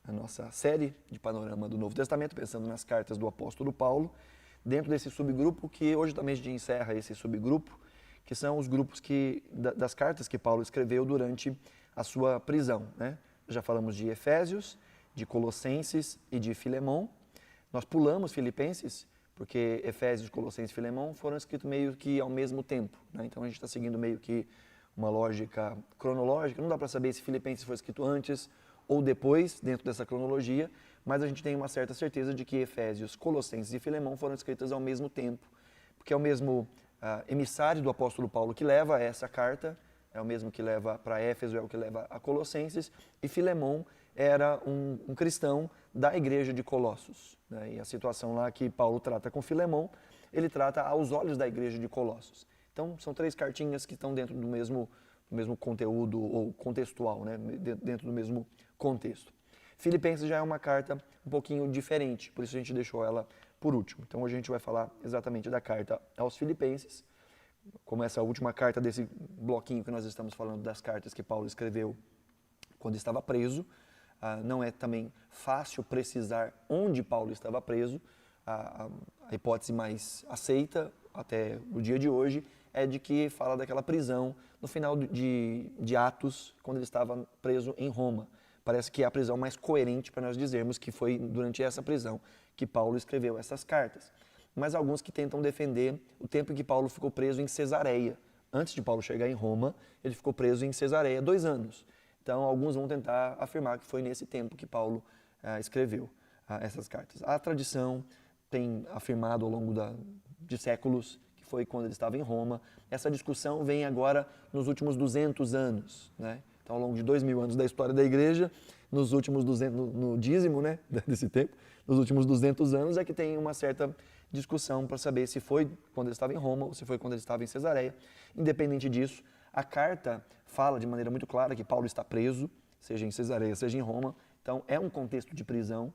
a nossa série de panorama do Novo Testamento, pensando nas cartas do apóstolo Paulo, dentro desse subgrupo que hoje também a gente encerra esse subgrupo, que são os grupos das cartas que Paulo escreveu durante a sua prisão, né? Já falamos de Efésios, de Colossenses e de Filemão. Nós pulamos Filipenses, porque Efésios, Colossenses e Filemão foram escritos meio que ao mesmo tempo, né? Então a gente está seguindo meio que uma lógica cronológica. Não dá para saber se Filipenses foi escrito antes ou depois, dentro dessa cronologia, mas a gente tem uma certa certeza de que Efésios, Colossenses e Filemão foram escritas ao mesmo tempo, porque é o mesmo emissário do apóstolo Paulo que leva essa carta, é o mesmo que leva para Éfeso, é o que leva a Colossenses, e Filemão era um cristão da igreja de Colossos, né? E a situação lá que Paulo trata com Filemão, ele trata aos olhos da igreja de Colossos. Então, são 3 cartinhas que estão dentro do mesmo conteúdo ou contextual, né? Dentro do mesmo contexto. Filipenses já é uma carta um pouquinho diferente, por isso a gente deixou ela por último. Então, hoje a gente vai falar exatamente da carta aos Filipenses, como essa última carta desse bloquinho que nós estamos falando das cartas que Paulo escreveu quando estava preso. Não é também fácil precisar onde Paulo estava preso. A hipótese mais aceita até o dia de hoje é de que fala daquela prisão no final de Atos, quando ele estava preso em Roma. Parece que é a prisão mais coerente para nós dizermos que foi durante essa prisão que Paulo escreveu essas cartas. Mas alguns que tentam defender o tempo em que Paulo ficou preso em Cesareia. Antes de Paulo chegar em Roma, ele ficou preso em Cesareia 2 anos. Então, alguns vão tentar afirmar que foi nesse tempo que Paulo escreveu essas cartas. A tradição tem afirmado ao longo de séculos que foi quando ele estava em Roma. Essa discussão vem agora nos últimos 200 anos, né? Então, ao longo de 2000 anos da história da igreja, nos últimos 200, no dízimo, né, desse tempo, nos últimos 200 anos é que tem uma certa discussão para saber se foi quando ele estava em Roma ou se foi quando ele estava em Cesareia. Independente disso, a carta fala de maneira muito clara que Paulo está preso, seja em Cesareia, seja em Roma. Então, é um contexto de prisão.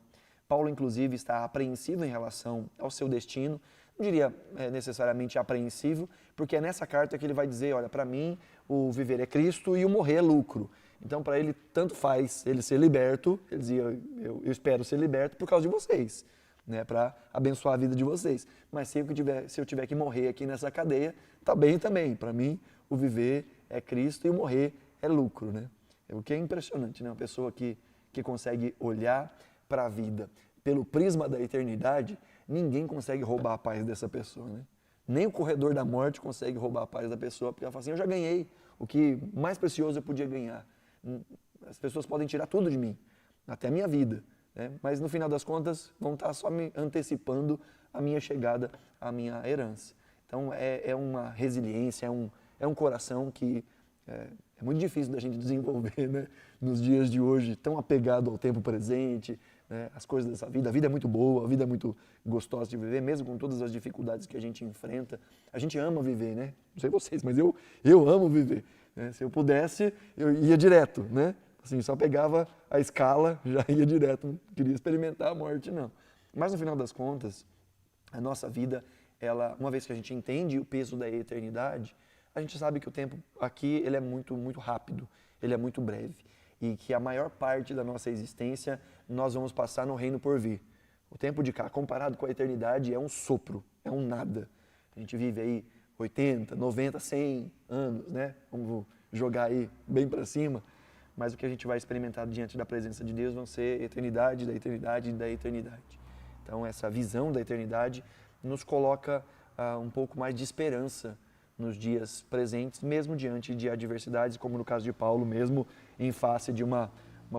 Paulo, inclusive, está apreensivo em relação ao seu destino. Não diria necessariamente apreensivo, porque é nessa carta que ele vai dizer, olha, para mim o viver é Cristo e o morrer é lucro. Então, para ele, tanto faz ele ser liberto, ele dizia, eu espero ser liberto por causa de vocês, né, para abençoar a vida de vocês. Mas se eu tiver que morrer aqui nessa cadeia, tá bem também. Para mim, o viver é Cristo e o morrer é lucro, né? O que é impressionante, né? Uma pessoa que consegue olhar para a vida pelo prisma da eternidade, ninguém consegue roubar a paz dessa pessoa, né? Nem o corredor da morte consegue roubar a paz da pessoa, porque ela fala assim, eu já ganhei o que mais precioso eu podia ganhar. As pessoas podem tirar tudo de mim, até a minha vida, né? Mas no final das contas vão estar só me antecipando a minha chegada, a minha herança. Então é uma resiliência, é um coração que é muito difícil da gente desenvolver, né? Nos dias de hoje, tão apegado ao tempo presente, né? As coisas dessa vida. A vida é muito boa, a vida é muito gostosa de viver, mesmo com todas as dificuldades que a gente enfrenta. A gente ama viver, né? Não sei vocês, mas eu amo viver, né? Se eu pudesse, eu ia direto, né? Assim, só pegava a escala, já ia direto, não queria experimentar a morte, não. Mas no final das contas, a nossa vida, ela, uma vez que a gente entende o peso da eternidade, a gente sabe que o tempo aqui ele é muito, muito rápido, ele é muito breve. E que a maior parte da nossa existência nós vamos passar no reino por vir. O tempo de cá, comparado com a eternidade, é um sopro, é um nada. A gente vive aí 80, 90, 100 anos, né? Vamos jogar aí bem para cima. Mas o que a gente vai experimentar diante da presença de Deus vão ser eternidade, da eternidade e da eternidade. Então, essa visão da eternidade nos coloca um pouco mais de esperança nos dias presentes, mesmo diante de adversidades, como no caso de Paulo, mesmo em face de uma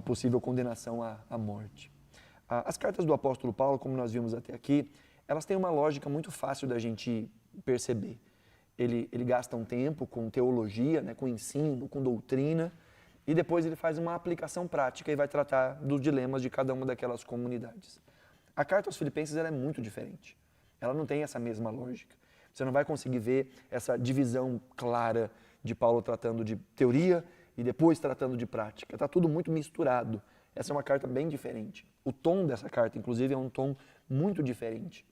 possível condenação à morte. As cartas do apóstolo Paulo, como nós vimos até aqui, elas têm uma lógica muito fácil da gente perceber. Ele gasta um tempo com teologia, né, com ensino, com doutrina, e depois ele faz uma aplicação prática e vai tratar dos dilemas de cada uma daquelas comunidades. A carta aos Filipenses ela é muito diferente. Ela não tem essa mesma lógica. Você não vai conseguir ver essa divisão clara de Paulo tratando de teoria e depois tratando de prática. Está tudo muito misturado. Essa é uma carta bem diferente. O tom dessa carta, inclusive, é um tom muito diferente.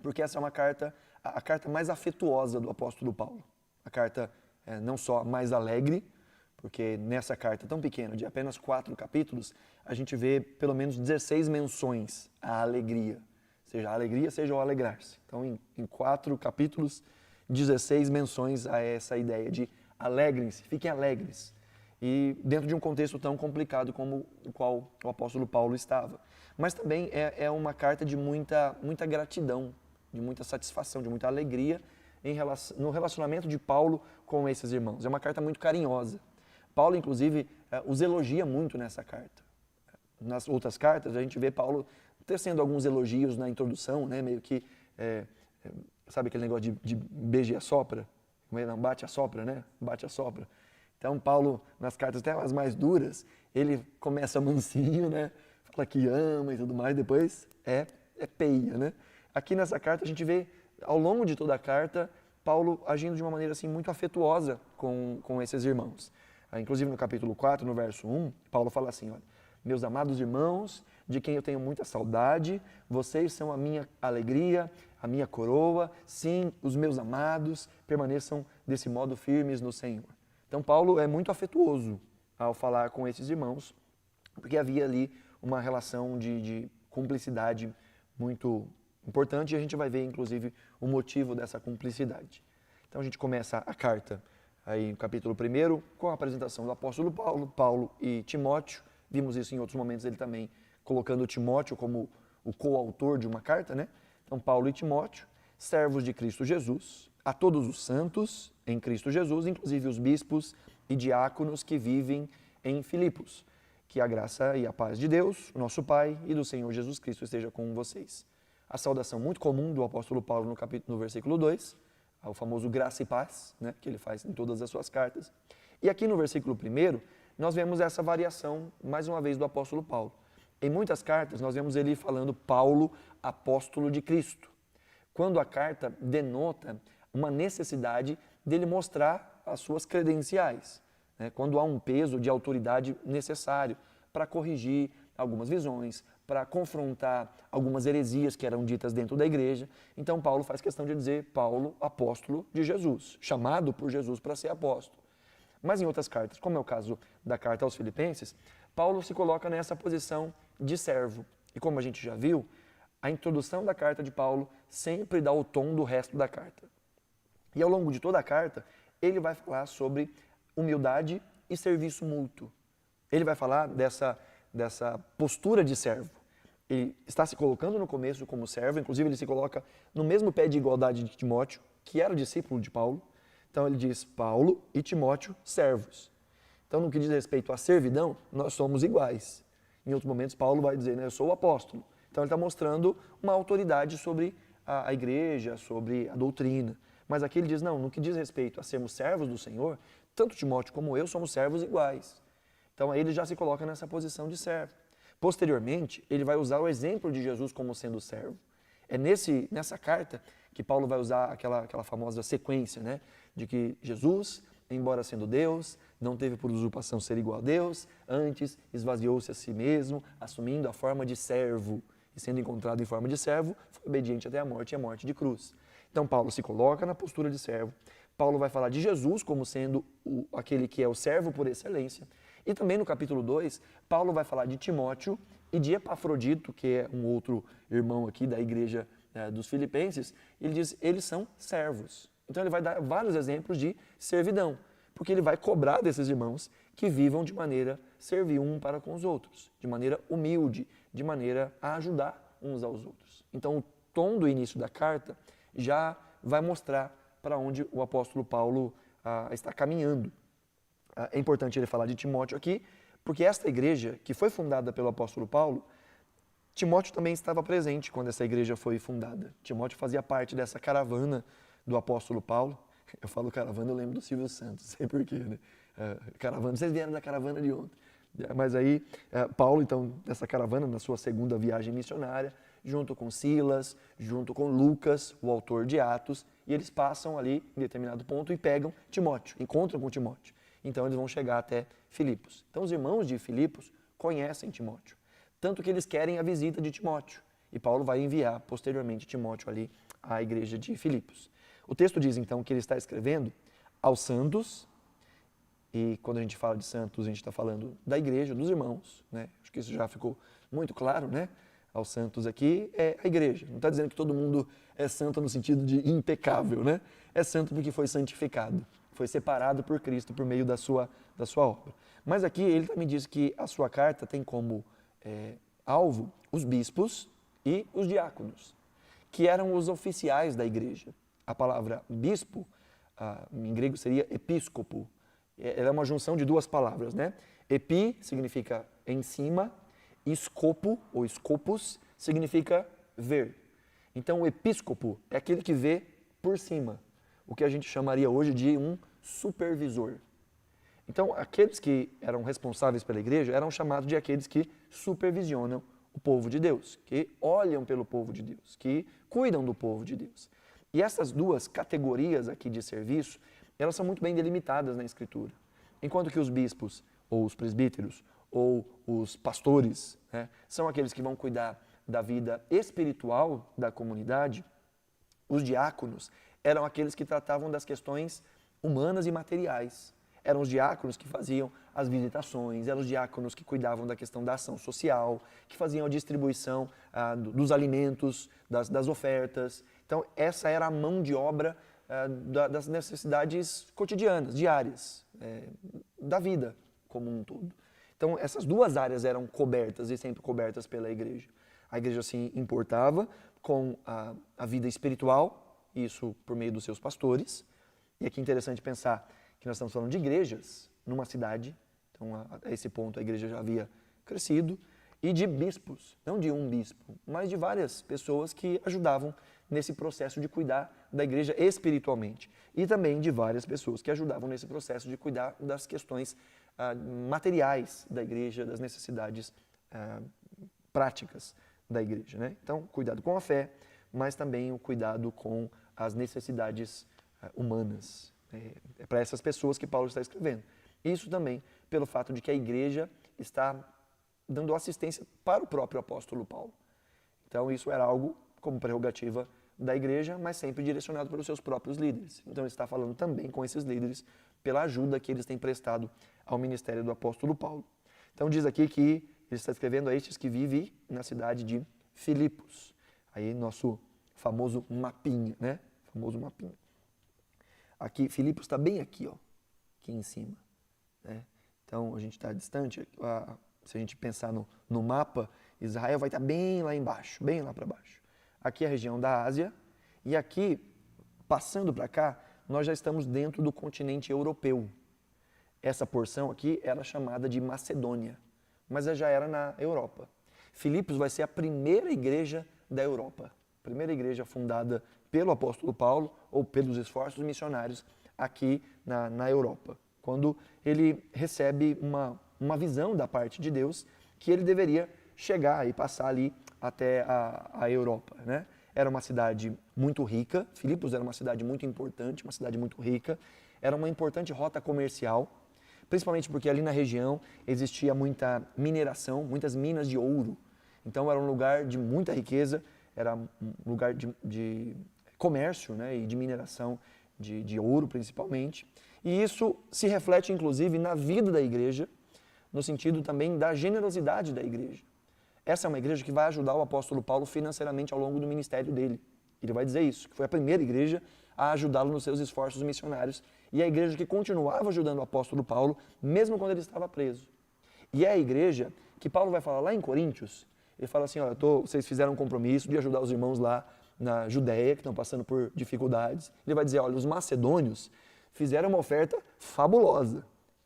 Porque essa é uma carta, a carta mais afetuosa do apóstolo Paulo. A carta não só mais alegre, porque nessa carta tão pequena, de apenas 4 capítulos, a gente vê pelo menos 16 menções à alegria, seja a alegria, seja o alegrar-se. Então, em 4 capítulos, 16 menções a essa ideia de alegrem-se, fiquem alegres. E dentro de um contexto tão complicado como o qual o apóstolo Paulo estava. Mas também é uma carta de muita gratidão, de muita satisfação, de muita alegria no relacionamento de Paulo com esses irmãos. É uma carta muito carinhosa. Paulo, inclusive, os elogia muito nessa carta. Nas outras cartas, a gente vê Paulo tecendo alguns elogios na introdução, né? Meio que, sabe aquele negócio de beija e assopra? Não, bate e assopra, né? Bate e assopra. Então, Paulo, nas cartas até as mais duras, ele começa mansinho, né? Fala que ama e tudo mais, depois é peia, né? Aqui nessa carta a gente vê, ao longo de toda a carta, Paulo agindo de uma maneira assim muito afetuosa com esses irmãos. Inclusive no capítulo 4, no verso 1, Paulo fala assim, olha, meus amados irmãos, de quem eu tenho muita saudade, vocês são a minha alegria, a minha coroa, sim, os meus amados, permaneçam desse modo firmes no Senhor. Então Paulo é muito afetuoso ao falar com esses irmãos, porque havia ali uma relação de cumplicidade muito importante e a gente vai ver, inclusive, o motivo dessa cumplicidade. Então a gente começa a carta aí no capítulo 1 com a apresentação do apóstolo Paulo e Timóteo. Vimos isso em outros momentos, ele também colocando Timóteo como o coautor de uma carta, né? Então Paulo e Timóteo, servos de Cristo Jesus, a todos os santos em Cristo Jesus, inclusive os bispos e diáconos que vivem em Filipos. Que a graça e a paz de Deus, o nosso Pai e do Senhor Jesus Cristo esteja com vocês. A saudação muito comum do apóstolo Paulo no versículo 2, o famoso graça e paz, né, que ele faz em todas as suas cartas. E aqui no versículo 1, nós vemos essa variação, mais uma vez, do apóstolo Paulo. Em muitas cartas, nós vemos ele falando Paulo, apóstolo de Cristo, quando a carta denota uma necessidade dele mostrar as suas credenciais, né, quando há um peso de autoridade necessário para corrigir algumas visões, para confrontar algumas heresias que eram ditas dentro da igreja. Então Paulo faz questão de dizer Paulo, apóstolo de Jesus, chamado por Jesus para ser apóstolo. Mas em outras cartas, como é o caso da carta aos Filipenses, Paulo se coloca nessa posição de servo. E como a gente já viu, a introdução da carta de Paulo sempre dá o tom do resto da carta. E ao longo de toda a carta, ele vai falar sobre humildade e serviço mútuo. Ele vai falar dessa postura de servo. Ele está se colocando no começo como servo, inclusive ele se coloca no mesmo pé de igualdade de Timóteo, que era discípulo de Paulo. Então ele diz Paulo e Timóteo, servos. Então no que diz respeito à servidão, nós somos iguais. Em outros momentos Paulo vai dizer, né, eu sou o apóstolo. Então ele está mostrando uma autoridade sobre a igreja, sobre a doutrina. Mas aqui ele diz, não, no que diz respeito a sermos servos do Senhor, tanto Timóteo como eu somos servos iguais. Então aí ele já se coloca nessa posição de servo. Posteriormente, ele vai usar o exemplo de Jesus como sendo servo. É nessa carta que Paulo vai usar aquela famosa sequência, né? De que Jesus, embora sendo Deus, não teve por usurpação ser igual a Deus, antes esvaziou-se a si mesmo, assumindo a forma de servo. E sendo encontrado em forma de servo, foi obediente até a morte e a morte de cruz. Então Paulo se coloca na postura de servo. Paulo vai falar de Jesus como sendo aquele que é o servo por excelência. E também no capítulo 2, Paulo vai falar de Timóteo e de Epafrodito, que é um outro irmão aqui da igreja dos Filipenses. Ele diz, eles são servos. Então ele vai dar vários exemplos de servidão, porque ele vai cobrar desses irmãos que vivam de maneira servil um para com os outros, de maneira humilde, de maneira a ajudar uns aos outros. Então o tom do início da carta já vai mostrar para onde o apóstolo Paulo está caminhando. É importante ele falar de Timóteo aqui, porque esta igreja, que foi fundada pelo apóstolo Paulo, Timóteo também estava presente quando essa igreja foi fundada. Timóteo fazia parte dessa caravana do apóstolo Paulo. Eu falo caravana, eu lembro do Silvio Santos, sei porquê, né? Caravana, vocês vieram da caravana de ontem. Mas aí, Paulo, então, nessa caravana, na sua segunda viagem missionária, junto com Silas, junto com Lucas, o autor de Atos, e eles passam ali em determinado ponto e pegam Timóteo, encontram com Timóteo. Então eles vão chegar até Filipos. Então os irmãos de Filipos conhecem Timóteo, tanto que eles querem a visita de Timóteo. E Paulo vai enviar posteriormente Timóteo ali à igreja de Filipos. O texto diz então que ele está escrevendo aos santos E quando a gente fala de santos, a gente está falando da igreja, dos irmãos, né? Acho que isso já ficou muito claro, né? Aos santos aqui é a igreja. Não está dizendo que todo mundo é santo no sentido de impecável, né? É santo porque foi santificado, foi separado por Cristo por meio da sua obra. Mas aqui ele também diz que a sua carta tem como alvo os bispos e os diáconos, que eram os oficiais da igreja. A palavra bispo, em grego seria episcopo. Ela é uma junção de duas palavras, né? Epi significa em cima, escopo ou escopos significa ver. Então o episcopo é aquele que vê por cima, o que a gente chamaria hoje de um supervisor. Então aqueles que eram responsáveis pela igreja eram chamados de aqueles que supervisionam o povo de Deus, que olham pelo povo de Deus, que cuidam do povo de Deus. E essas duas categorias aqui de serviço, elas são muito bem delimitadas na Escritura. Enquanto que os bispos, ou os presbíteros, ou os pastores, né, são aqueles que vão cuidar da vida espiritual da comunidade, os diáconos eram aqueles que tratavam das questões humanas e materiais. Eram os diáconos que faziam as visitações, eram os diáconos que cuidavam da questão da ação social, que faziam a distribuição dos alimentos, das ofertas. Então, essa era a mão de obra das necessidades cotidianas, diárias, da vida como um todo. Então, essas duas áreas eram cobertas e sempre cobertas pela igreja. A igreja se importava com a vida espiritual, isso por meio dos seus pastores. E aqui é interessante pensar que nós estamos falando de igrejas numa cidade, então a esse ponto a igreja já havia crescido, e de bispos, não de um bispo, mas de várias pessoas que ajudavam nesse processo de cuidar da igreja espiritualmente. E também de várias pessoas que ajudavam nesse processo de cuidar das questões materiais da igreja, das necessidades práticas da igreja, né? Então, cuidado com a fé, mas também o cuidado com as necessidades humanas. É para essas pessoas que Paulo está escrevendo. Isso também pelo fato de que a igreja está dando assistência para o próprio apóstolo Paulo. Então, isso era algo como prerrogativa da igreja, mas sempre direcionado pelos seus próprios líderes. Então, ele está falando também com esses líderes pela ajuda que eles têm prestado ao ministério do apóstolo Paulo. Então, diz aqui que ele está escrevendo a estes que vivem na cidade de Filipos. Aí, nosso famoso mapinha, né? Famoso mapinha. Aqui, Filipos está bem aqui, ó, aqui em cima, né? Então, a gente está distante. Se a gente pensar no mapa, Israel vai estar bem lá embaixo, bem lá para baixo. Aqui é a região da Ásia, e aqui, passando para cá, nós já estamos dentro do continente europeu. Essa porção aqui era chamada de Macedônia, mas já era na Europa. Filipos vai ser a primeira igreja da Europa, primeira igreja fundada pelo apóstolo Paulo ou pelos esforços missionários aqui na Europa, quando ele recebe uma visão da parte de Deus que ele deveria chegar e passar ali até a Europa, né? Era uma cidade muito rica, Filipos era uma cidade muito importante, uma cidade muito rica, era uma importante rota comercial, principalmente porque ali na região existia muita mineração, muitas minas de ouro. Então era um lugar de muita riqueza, era um lugar de comércio, né, e de mineração de ouro principalmente. E isso se reflete inclusive na vida da igreja, no sentido também da generosidade da igreja. Essa é uma igreja que vai ajudar o apóstolo Paulo financeiramente ao longo do ministério dele. Ele vai dizer isso, que foi a primeira igreja a ajudá-lo nos seus esforços missionários e a igreja que continuava ajudando o apóstolo Paulo, mesmo quando ele estava preso. E é a igreja que Paulo vai falar lá em Coríntios, ele fala assim, olha, vocês fizeram um compromisso de ajudar os irmãos lá na Judéia, que estão passando por dificuldades. Ele vai dizer, olha, os macedônios fizeram uma oferta fabulosa.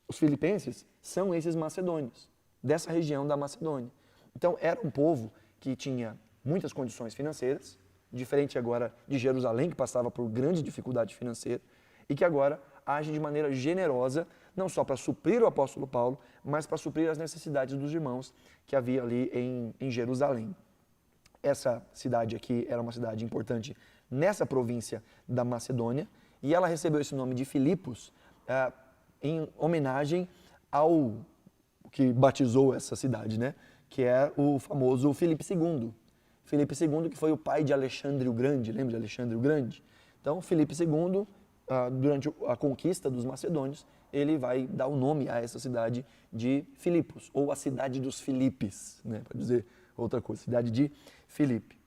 Os filipenses são esses macedônios, dessa região da Macedônia. Então, era um povo que tinha muitas condições financeiras, diferente agora de Jerusalém, que passava por grande dificuldade financeira, e que agora age de maneira generosa, não só para suprir o apóstolo Paulo, mas para suprir as necessidades dos irmãos que havia ali em Jerusalém. Essa cidade aqui era uma cidade importante nessa província da Macedônia, e ela recebeu esse nome de Filipos em homenagem ao que batizou essa cidade, né? Que é o famoso Filipe II. Filipe II, que foi o pai de Alexandre o Grande, lembra de Alexandre o Grande? Então, Filipe II, durante a conquista dos macedônios, ele vai dar o nome a essa cidade de Filipos, ou a cidade dos Filipes, né, para dizer outra coisa, cidade de Filipe.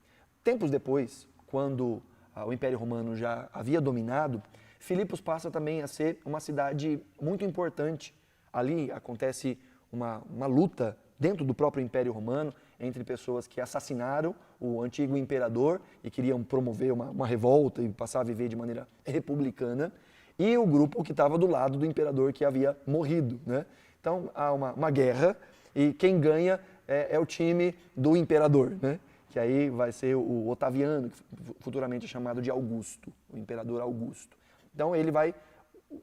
Tempos depois, quando o Império Romano já havia dominado, Filipos passa também a ser uma cidade muito importante. Ali acontece uma luta dentro do próprio Império Romano entre pessoas que assassinaram o antigo imperador e queriam promover uma revolta e passar a viver de maneira republicana, e o grupo que estava do lado do imperador que havia morrido, né? Então há uma guerra e quem ganha é o time do imperador, né? Que aí vai ser o Otaviano, que futuramente é chamado de Augusto, o imperador Augusto. Então ele vai,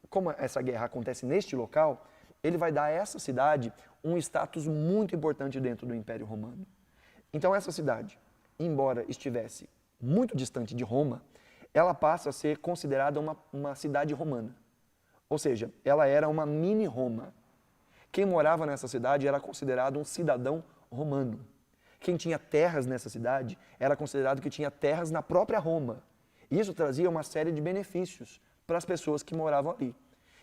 como essa guerra acontece neste local, ele vai dar a essa cidade um status muito importante dentro do Império Romano. Então essa cidade, embora estivesse muito distante de Roma, ela passa a ser considerada uma cidade romana. Ou seja, ela era uma mini Roma. Quem morava nessa cidade era considerado um cidadão romano. Quem tinha terras nessa cidade era considerado que tinha terras na própria Roma. E isso trazia uma série de benefícios para as pessoas que moravam ali.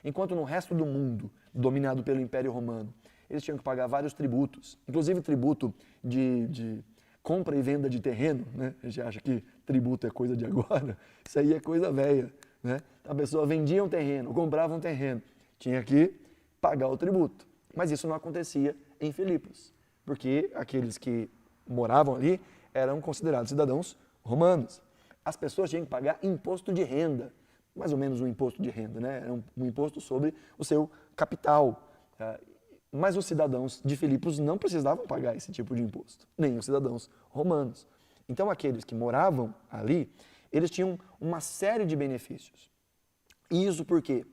Enquanto no resto do mundo, dominado pelo Império Romano, eles tinham que pagar vários tributos, inclusive tributo de compra e venda de terreno, né? A gente acha que tributo é coisa de agora, isso aí é coisa velha, né? A pessoa vendia um terreno, comprava um terreno, tinha que pagar o tributo. Mas isso não acontecia em Filipos, porque aqueles que moravam ali eram considerados cidadãos romanos. As pessoas tinham que pagar imposto de renda, mais ou menos um imposto de renda, né? Era um imposto sobre o seu capital. Mas os cidadãos de Filipos não precisavam pagar esse tipo de imposto, nem os cidadãos romanos. Então aqueles que moravam ali, eles tinham uma série de benefícios. E isso por quê?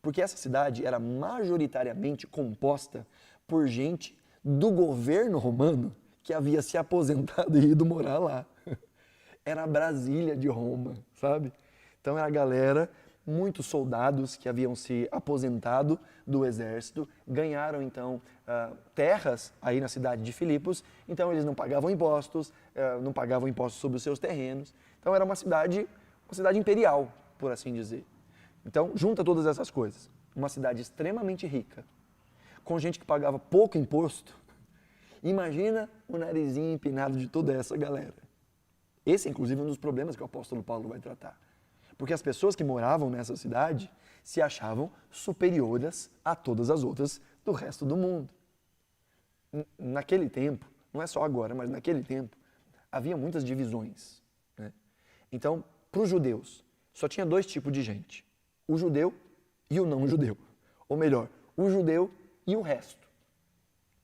Porque essa cidade era majoritariamente composta por gente do governo romano que havia se aposentado e ido morar lá. Era a Brasília de Roma, sabe? Então era a galera, muitos soldados que haviam se aposentado do exército, ganharam então terras aí na cidade de Filipos, então eles não pagavam impostos sobre os seus terrenos. Então era uma cidade imperial, por assim dizer. Então junta todas essas coisas, uma cidade extremamente rica, com gente que pagava pouco imposto. Imagina o narizinho empinado de toda essa galera. Esse é inclusive um dos problemas que o apóstolo Paulo vai tratar. Porque as pessoas que moravam nessa cidade se achavam superiores a todas as outras do resto do mundo. Naquele tempo, não é só agora, mas naquele tempo, havia muitas divisões, né? Então, para os judeus, só tinha dois tipos de gente. O judeu e o não judeu. Ou melhor, o judeu e o resto.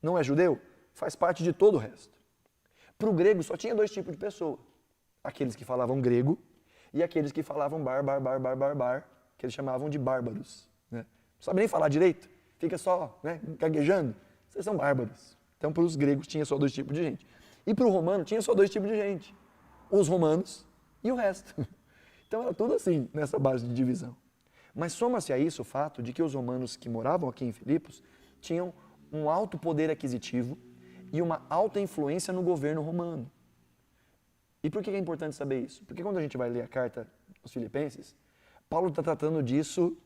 Não é judeu? Faz parte de todo o resto. Para o grego, só tinha dois tipos de pessoa. Aqueles que falavam grego e aqueles que falavam que eles chamavam de bárbaros, né? Não sabe nem falar direito, fica só, né, gaguejando, vocês são bárbaros. Então, para os gregos tinha só dois tipos de gente. E para o romano tinha só dois tipos de gente, os romanos e o resto. Então era tudo assim, nessa base de divisão. Mas soma-se a isso o fato de que os romanos que moravam aqui em Filipos tinham um alto poder aquisitivo e uma alta influência no governo romano. E por que é importante saber isso? Porque quando a gente vai ler a carta aos Filipenses, Paulo está tratando disso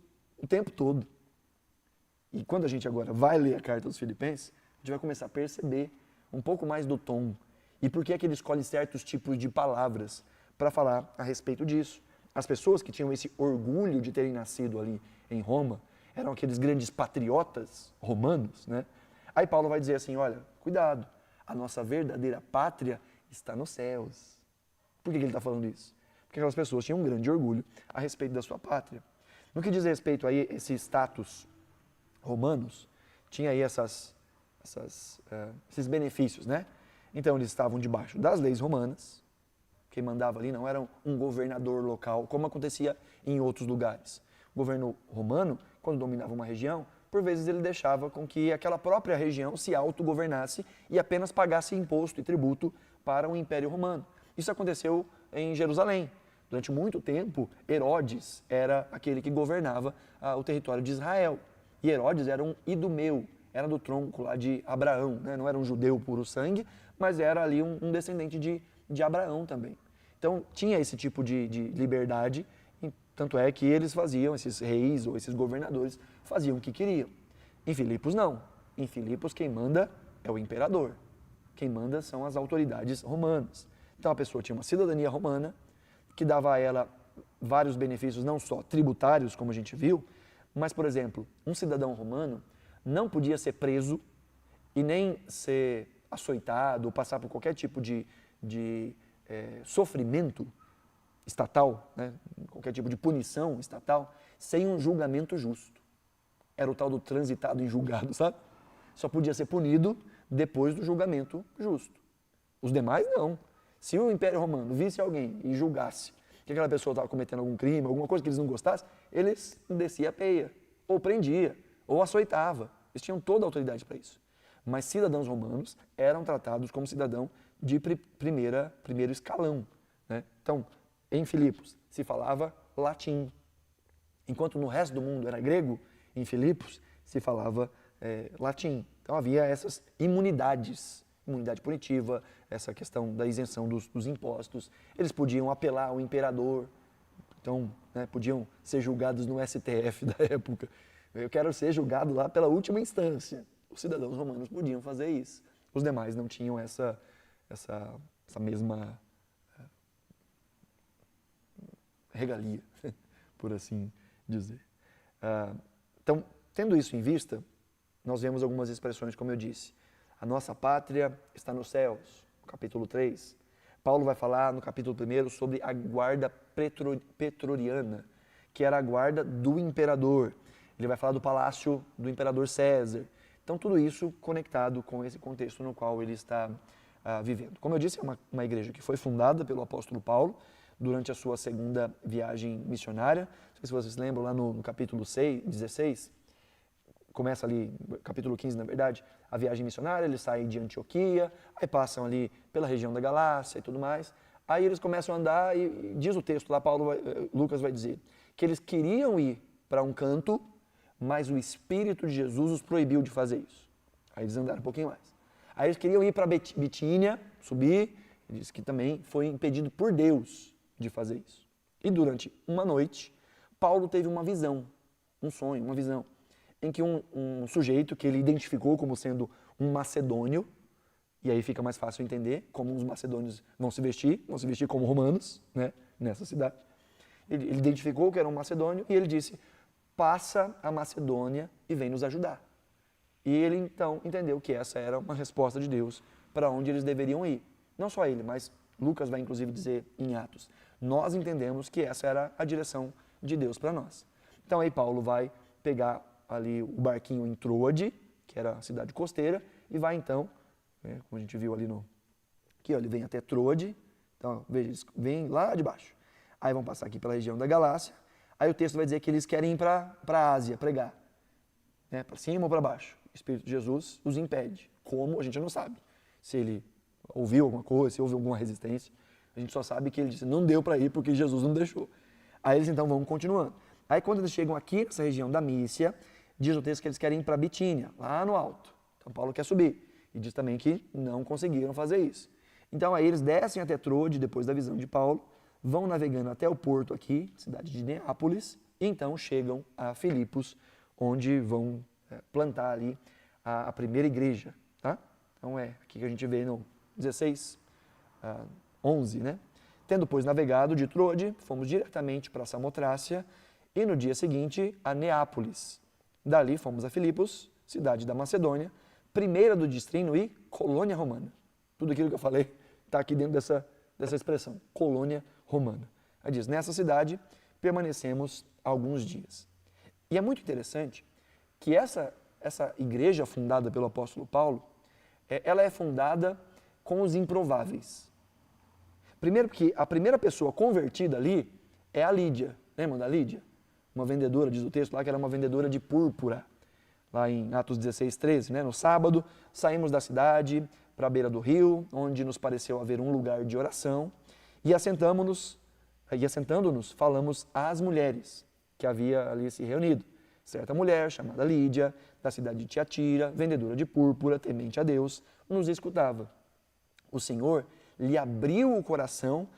o tempo todo. E quando a gente agora vai ler a carta aos Filipenses, a gente vai começar a perceber um pouco mais do tom e por que é que ele escolhe certos tipos de palavras para falar a respeito disso. As pessoas que tinham esse orgulho de terem nascido ali em Roma eram aqueles grandes patriotas romanos, né? Aí Paulo vai dizer assim, olha, cuidado, a nossa verdadeira pátria está nos céus. Por que ele está falando isso? Porque aquelas pessoas tinham um grande orgulho a respeito da sua pátria. No que diz respeito a esse status romanos, tinha aí esses benefícios, né? Então eles estavam debaixo das leis romanas. Quem mandava ali não era um governador local, como acontecia em outros lugares. O governo romano, quando dominava uma região, por vezes ele deixava com que aquela própria região se autogovernasse e apenas pagasse imposto e tributo para o Império Romano. Isso aconteceu em Jerusalém. Durante muito tempo, Herodes era aquele que governava o território de Israel. E Herodes era um idumeu, era do tronco lá de Abraão, né? Não era um judeu puro sangue, mas era ali um descendente de Abraão também. Então tinha esse tipo de liberdade Tanto é que eles faziam, esses reis ou esses governadores, faziam o que queriam. Em Filipos, não. Em Filipos, quem manda é o imperador. Quem manda são as autoridades romanas. Então, a pessoa tinha uma cidadania romana, que dava a ela vários benefícios, não só tributários, como a gente viu, mas, por exemplo, um cidadão romano não podia ser preso e nem ser açoitado ou passar por qualquer tipo de sofrimento estatal, né? Qualquer tipo de punição estatal, sem um julgamento justo. Era o tal do transitado em julgado, sabe? Só podia ser punido depois do julgamento justo. Os demais, não. Se o Império Romano visse alguém e julgasse que aquela pessoa estava cometendo algum crime, alguma coisa que eles não gostassem, eles desciam a peia, ou prendia, ou açoitava. Eles tinham toda a autoridade para isso. Mas cidadãos romanos eram tratados como cidadão de primeiro escalão, né? Então, em Filipos se falava latim, enquanto no resto do mundo era grego, em Filipos se falava latim. Então havia essas imunidades, imunidade punitiva, essa questão da isenção dos impostos. Eles podiam apelar ao imperador, então, né, podiam ser julgados no STF da época. Eu quero ser julgado lá pela última instância. Os cidadãos romanos podiam fazer isso. Os demais não tinham essa mesma regalia, por assim dizer. Então, tendo isso em vista, nós vemos algumas expressões, como eu disse. A nossa pátria está nos céus, no capítulo 3. Paulo vai falar no capítulo 1 sobre a guarda pretoriana, que era a guarda do imperador. Ele vai falar do palácio do imperador César. Então, tudo isso conectado com esse contexto no qual ele está vivendo. Como eu disse, é uma igreja que foi fundada pelo apóstolo Paulo durante a sua segunda viagem missionária. Não sei se vocês lembram, lá no capítulo 16, começa ali, capítulo 15, na verdade, a viagem missionária, eles saem de Antioquia, aí passam ali pela região da Galácia e tudo mais. Aí eles começam a andar e diz o texto lá, Lucas vai dizer, que eles queriam ir para um canto, mas o Espírito de Jesus os proibiu de fazer isso. Aí eles andaram um pouquinho mais. Aí eles queriam ir para Bitínia, subir, ele diz que também foi impedido por Deus de fazer isso. E durante uma noite, Paulo teve uma visão, um sonho, uma visão, em que um sujeito que ele identificou como sendo um macedônio, e aí fica mais fácil entender como os macedônios vão se vestir como romanos, né, nessa cidade. Ele identificou que era um macedônio e ele disse, passa a Macedônia e vem nos ajudar. E ele então entendeu que essa era uma resposta de Deus para onde eles deveriam ir. Não só ele, mas Lucas vai inclusive dizer em Atos, nós entendemos que essa era a direção de Deus para nós. Então aí Paulo vai pegar ali o barquinho em Troade, que era a cidade costeira, e vai então, como a gente viu ali aqui, ó, ele vem até Troade, então veja, eles vêm lá de baixo. Aí vão passar aqui pela região da Galácia, aí o texto vai dizer que eles querem ir para a Ásia pregar, né, para cima ou para baixo. O Espírito de Jesus os impede. Como? A gente não sabe. Se ele ouviu alguma coisa, se houve alguma resistência, a gente só sabe que ele disse, não deu para ir porque Jesus não deixou. Aí eles então vão continuando. Aí quando eles chegam aqui, nessa região da Mícia, diz o texto que eles querem ir para Bitínia, lá no alto. Então Paulo quer subir. E diz também que não conseguiram fazer isso. Então aí eles descem até Troade, depois da visão de Paulo, vão navegando até o porto aqui, cidade de Neápolis, e então chegam a Filipos, onde vão plantar ali a primeira igreja. Tá? Então é aqui que a gente vê no 16, 11, né? Tendo, pois, navegado de Troade, fomos diretamente para Samotrácia e no dia seguinte a Neápolis. Dali fomos a Filipos, cidade da Macedônia, primeira do distrito e colônia romana. Tudo aquilo que eu falei está aqui dentro dessa expressão, colônia romana. Aí diz, nessa cidade permanecemos alguns dias. E é muito interessante que essa igreja fundada pelo apóstolo Paulo, ela é fundada com os improváveis. Primeiro porque a primeira pessoa convertida ali é a Lídia. Lembra da Lídia? Uma vendedora, diz o texto lá, que era uma vendedora de púrpura. Lá em Atos 16, 13, né? No sábado, saímos da cidade para a beira do rio, onde nos pareceu haver um lugar de oração, e assentando-nos, falamos às mulheres que havia ali se reunido. Certa mulher, chamada Lídia, da cidade de Tiatira, vendedora de púrpura, temente a Deus, nos escutava. O Senhor lhe abriu o coração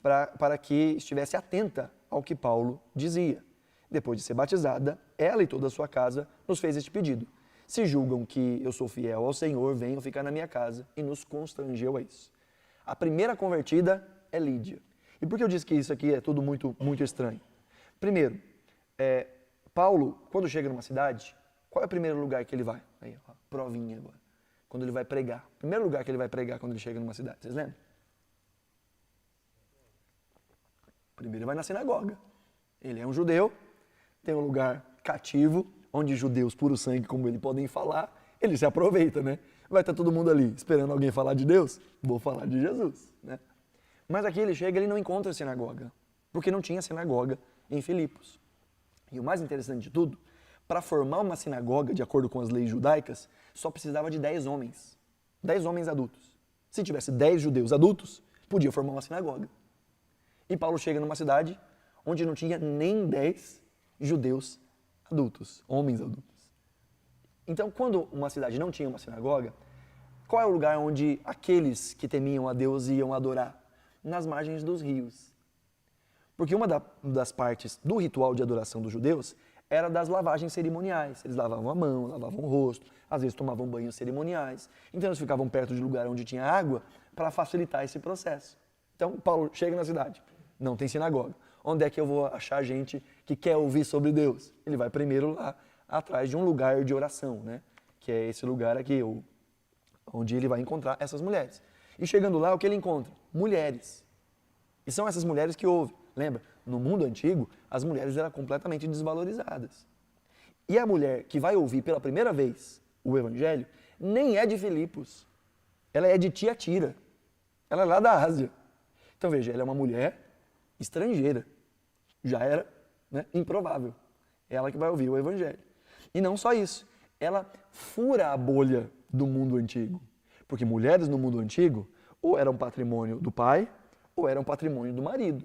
para que estivesse atenta ao que Paulo dizia. Depois de ser batizada, ela e toda a sua casa nos fez este pedido. Se julgam que eu sou fiel ao Senhor, venham ficar na minha casa, e nos constrangeu a isso. A primeira convertida é Lídia. E por que eu disse que isso aqui é tudo muito, muito estranho? Primeiro, Paulo, quando chega numa cidade, qual é o primeiro lugar que ele vai? Aí, ó, provinha agora. Quando ele vai pregar. O primeiro lugar que ele vai pregar quando ele chega numa cidade, vocês lembram? Primeiro ele vai na sinagoga. Ele é um judeu, tem um lugar cativo, onde judeus puro sangue, como ele, podem falar, ele se aproveita, né? Vai estar todo mundo ali esperando alguém falar de Deus? Vou falar de Jesus, né? Mas aqui ele chega, ele não encontra sinagoga, porque não tinha sinagoga em Filipos. E o mais interessante de tudo, para formar uma sinagoga, de acordo com as leis judaicas, só precisava de 10 homens. 10 homens adultos. Se tivesse 10 judeus adultos, podia formar uma sinagoga. E Paulo chega numa cidade onde não tinha nem 10 judeus adultos, homens adultos. Então, quando uma cidade não tinha uma sinagoga, qual é o lugar onde aqueles que temiam a Deus iam adorar? Nas margens dos rios. Porque uma das partes do ritual de adoração dos judeus era das lavagens cerimoniais. Eles lavavam a mão, lavavam o rosto, às vezes tomavam banhos cerimoniais. Então eles ficavam perto de lugar onde tinha água para facilitar esse processo. Então Paulo chega na cidade, não tem sinagoga. Onde é que eu vou achar gente que quer ouvir sobre Deus? Ele vai primeiro lá atrás de um lugar de oração, né? Que é esse lugar aqui, onde ele vai encontrar essas mulheres. E chegando lá, o que ele encontra? Mulheres. E são essas mulheres que ouvem. Lembra? No mundo antigo, as mulheres eram completamente desvalorizadas. E a mulher que vai ouvir pela primeira vez o Evangelho, nem é de Filipos. Ela é de Tiatira. Ela é lá da Ásia. Então veja, ela é uma mulher estrangeira. Já era, né, improvável. Ela que vai ouvir o Evangelho. E não só isso. Ela fura a bolha do mundo antigo. Porque mulheres no mundo antigo ou eram patrimônio do pai ou eram patrimônio do marido.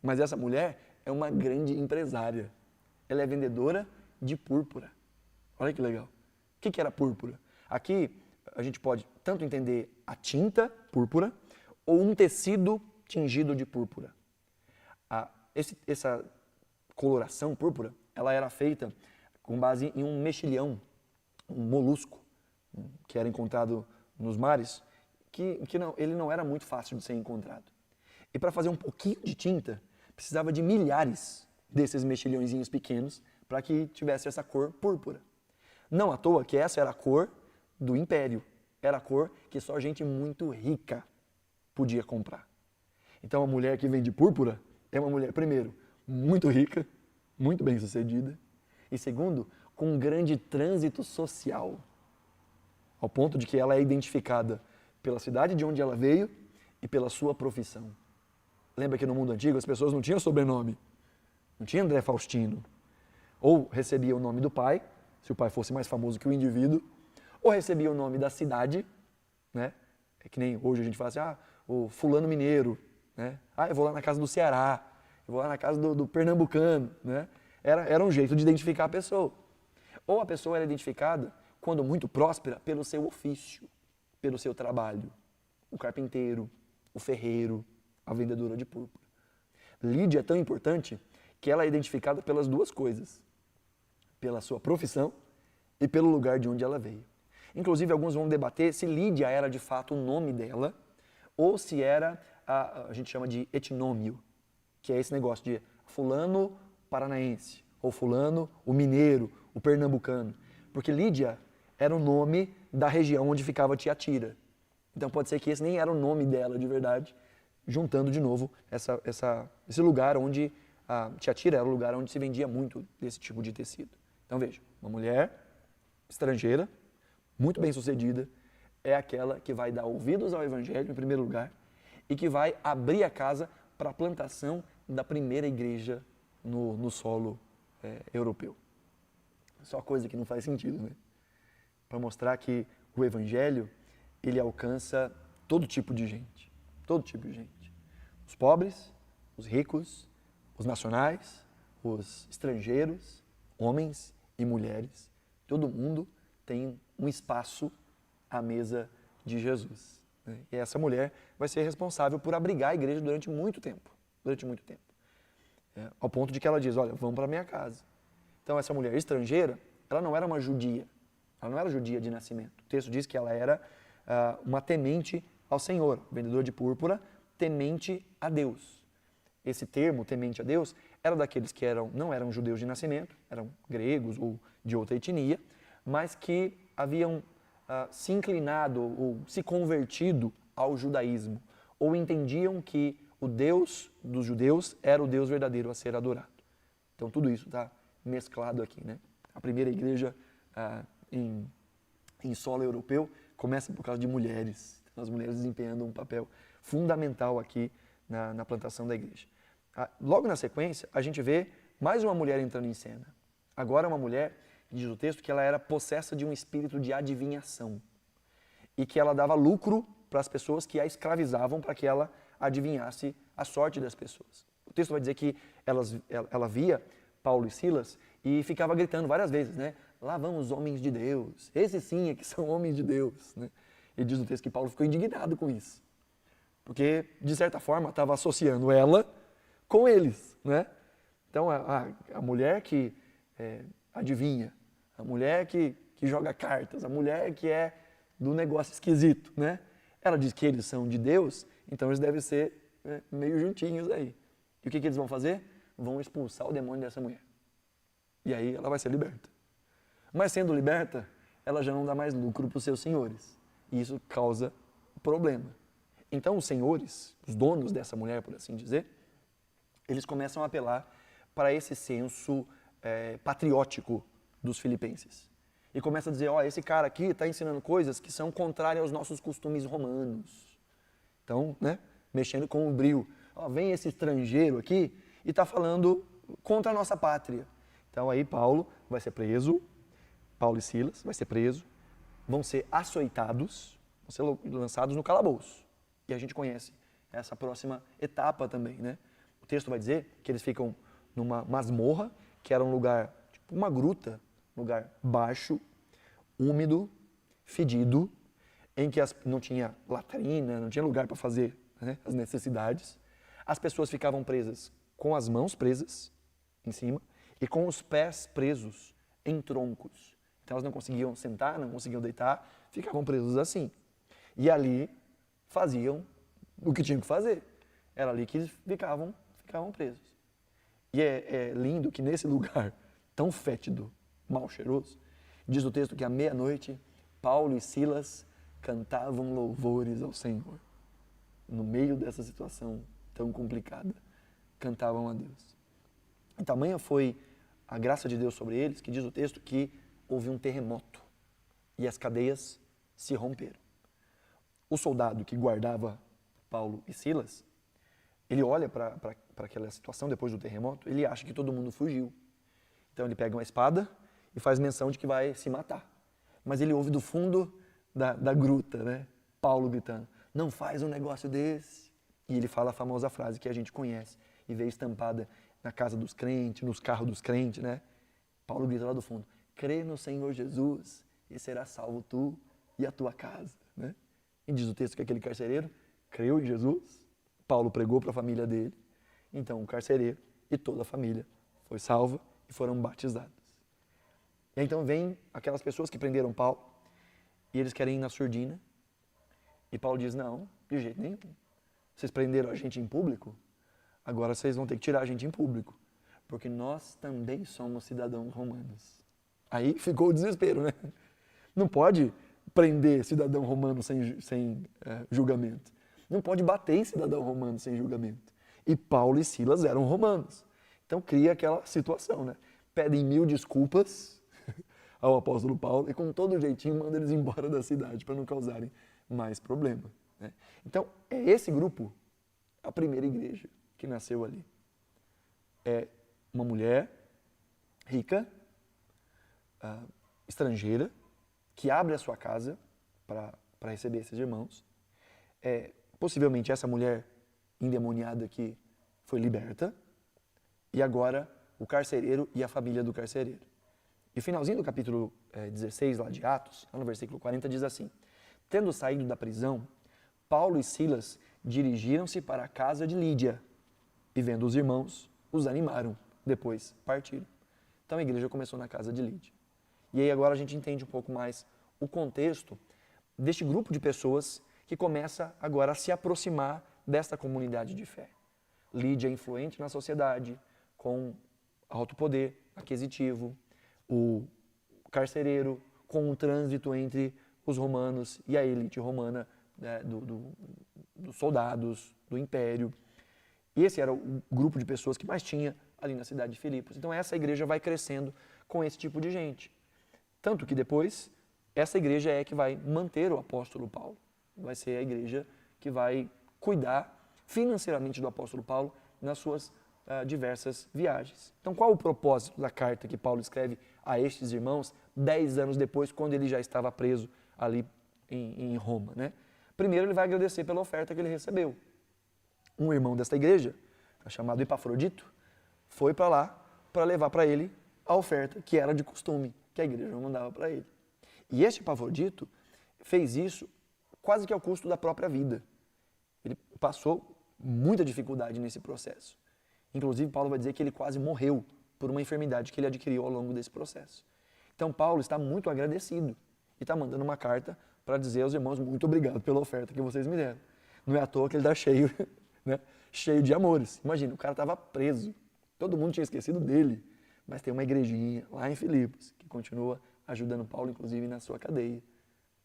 Mas essa mulher é uma grande empresária. Ela é vendedora de púrpura. Olha que legal. O que era púrpura? Aqui a gente pode tanto entender a tinta púrpura ou um tecido tingido de púrpura. Essa coloração púrpura, ela era feita com base em um mexilhão, um molusco, que era encontrado nos mares, ele não era muito fácil de ser encontrado. E para fazer um pouquinho de tinta, precisava de milhares desses mexilhõezinhos pequenos para que tivesse essa cor púrpura. Não à toa que essa era a cor do império. Era a cor que só gente muito rica podia comprar. Então a mulher que vende púrpura é uma mulher, primeiro, muito rica, muito bem sucedida, e segundo, com um grande trânsito social, ao ponto de que ela é identificada pela cidade de onde ela veio e pela sua profissão. Lembra que no mundo antigo as pessoas não tinham sobrenome, não tinha André Faustino. Ou recebia o nome do pai, se o pai fosse mais famoso que o indivíduo, ou recebia o nome da cidade, né? É que nem hoje a gente fala assim, o fulano mineiro, né? Eu vou lá na casa do Ceará, eu vou lá na casa do pernambucano, né? Era um jeito de identificar a pessoa. Ou a pessoa era identificada, quando muito próspera, pelo seu ofício, pelo seu trabalho. O carpinteiro, o ferreiro, a vendedora de púrpura. Lídia é tão importante que ela é identificada pelas duas coisas. Pela sua profissão e pelo lugar de onde ela veio. Inclusive, alguns vão debater se Lídia era de fato o nome dela ou se era, a gente chama de etnômio, que é esse negócio de fulano paranaense, ou fulano o mineiro, o pernambucano. Porque Lídia era o nome da região onde ficava Tiatira. Então pode ser que esse nem era o nome dela de verdade, juntando de novo esse lugar onde, Tiatira era o lugar onde se vendia muito desse tipo de tecido. Então veja, uma mulher estrangeira, muito bem sucedida, é aquela que vai dar ouvidos ao Evangelho em primeiro lugar e que vai abrir a casa para a plantação da primeira igreja no solo europeu. Só coisa que não faz sentido, né? Para mostrar que o Evangelho, ele alcança todo tipo de gente. Todo tipo de gente. Os pobres, os ricos, os nacionais, os estrangeiros, homens e mulheres. Todo mundo tem um espaço à mesa de Jesus. Né? E essa mulher vai ser responsável por abrigar a igreja durante muito tempo. Durante muito tempo. ao ponto de que ela diz, olha, vamos para minha casa. Então essa mulher estrangeira, ela não era uma judia, ela não era judia de nascimento. O texto diz que ela era uma temente ao Senhor, vendedor de púrpura, temente a Deus. Esse termo, temente a Deus, era daqueles que não eram judeus de nascimento, eram gregos ou de outra etnia, mas que haviam se inclinado ou se convertido ao judaísmo, ou entendiam que o Deus dos judeus era o Deus verdadeiro a ser adorado. Então tudo isso está mesclado aqui, né? A primeira igreja em solo europeu começa por causa de mulheres. Então, as mulheres desempenhando um papel fundamental aqui na plantação da igreja. Logo na sequência, a gente vê mais uma mulher entrando em cena. Agora uma mulher, diz o texto, que ela era possessa de um espírito de adivinhação e que ela dava lucro para as pessoas que a escravizavam para que ela adivinhasse a sorte das pessoas. O texto vai dizer que ela via Paulo e Silas e ficava gritando várias vezes, né? Lá vão os homens de Deus, esses sim é que são homens de Deus, né? E diz o texto que Paulo ficou indignado com isso, porque de certa forma estava associando ela com eles, né? Então a mulher que adivinha, a mulher que joga cartas, a mulher que é do negócio esquisito, né? Ela diz que eles são de Deus, então eles devem ser meio juntinhos aí. E o que eles vão fazer? Vão expulsar o demônio dessa mulher. E aí ela vai ser liberta. Mas sendo liberta, ela já não dá mais lucro para os seus senhores. E isso causa problema. Então os senhores, os donos dessa mulher, por assim dizer, eles começam a apelar para esse senso patriótico dos filipenses. E começa a dizer, esse cara aqui está ensinando coisas que são contrárias aos nossos costumes romanos. Então, né, mexendo com o bril. Vem esse estrangeiro aqui e está falando contra a nossa pátria. Então aí Paulo vai ser preso, Paulo e Silas vai ser preso, vão ser açoitados, vão ser lançados no calabouço. E a gente conhece essa próxima etapa também, né? O texto vai dizer que eles ficam numa masmorra, que era um lugar, tipo uma gruta, lugar baixo, úmido, fedido, em que não tinha latrina, não tinha lugar para fazer, né, as necessidades. As pessoas ficavam presas com as mãos presas em cima e com os pés presos em troncos. Então elas não conseguiam sentar, não conseguiam deitar, ficavam presos assim. E ali faziam o que tinham que fazer. Era ali que eles ficavam presos. E é lindo que nesse lugar tão fétido, mal cheiroso, diz o texto que à meia-noite, Paulo e Silas cantavam louvores ao Senhor. No meio dessa situação tão complicada, cantavam a Deus. E tamanha foi a graça de Deus sobre eles, que diz o texto que houve um terremoto e as cadeias se romperam. O soldado que guardava Paulo e Silas, ele olha para aquela situação depois do terremoto, ele acha que todo mundo fugiu. Então ele pega uma espada e faz menção de que vai se matar. Mas ele ouve do fundo da gruta, né? Paulo gritando, não faz um negócio desse. E ele fala a famosa frase que a gente conhece e vê estampada na casa dos crentes, nos carros dos crentes, né? Paulo grita lá do fundo, crê no Senhor Jesus e será salvo tu e a tua casa, né? E diz o texto que aquele carcereiro creu em Jesus, Paulo pregou para a família dele, então o carcereiro e toda a família foi salva e foram batizados. E então vem aquelas pessoas que prenderam Paulo e eles querem ir na surdina e Paulo diz, não, de jeito nenhum. Vocês prenderam a gente em público, agora vocês vão ter que tirar a gente em público, porque nós também somos cidadãos romanos. Aí ficou o desespero, né? Não pode prender cidadão romano sem julgamento. Não pode bater em cidadão romano sem julgamento. E Paulo e Silas eram romanos. Então cria aquela situação, né? Pedem 1000 desculpas ao apóstolo Paulo e com todo jeitinho manda eles embora da cidade para não causarem mais problema, né? Então é esse grupo, a primeira igreja que nasceu ali. É uma mulher rica, estrangeira, que abre a sua casa para receber esses irmãos. Possivelmente essa mulher endemoniada que foi liberta, e agora o carcereiro e a família do carcereiro. E o finalzinho do capítulo 16 lá de Atos, lá no versículo 40, diz assim, tendo saído da prisão, Paulo e Silas dirigiram-se para a casa de Lídia, e vendo os irmãos, os animaram, depois partiram. Então a igreja começou na casa de Lídia. E aí agora a gente entende um pouco mais o contexto deste grupo de pessoas que começa agora a se aproximar desta comunidade de fé. Lídia é influente na sociedade, com alto poder aquisitivo, o carcereiro, com um trânsito entre os romanos e a elite romana, né, dos soldados, do império. E esse era o grupo de pessoas que mais tinha ali na cidade de Filipos. Então essa igreja vai crescendo com esse tipo de gente. Tanto que depois, essa igreja é que vai manter o apóstolo Paulo. Vai ser a igreja que vai cuidar financeiramente do apóstolo Paulo nas suas diversas viagens. Então qual o propósito da carta que Paulo escreve a estes irmãos 10 anos depois, quando ele já estava preso ali em Roma, né? Primeiro ele vai agradecer pela oferta que ele recebeu. Um irmão desta igreja, chamado Epafrodito, foi para lá para levar para ele a oferta que era de costume, que a igreja mandava para ele. E este Epafrodito fez isso quase que ao custo da própria vida. Ele passou muita dificuldade nesse processo. Inclusive, Paulo vai dizer que ele quase morreu por uma enfermidade que ele adquiriu ao longo desse processo. Então, Paulo está muito agradecido e está mandando uma carta para dizer aos irmãos, muito obrigado pela oferta que vocês me deram. Não é à toa que ele está cheio, né? Cheio de amores. Imagina, o cara estava preso, todo mundo tinha esquecido dele, mas tem uma igrejinha lá em Filipos que continua ajudando Paulo, inclusive, na sua cadeia.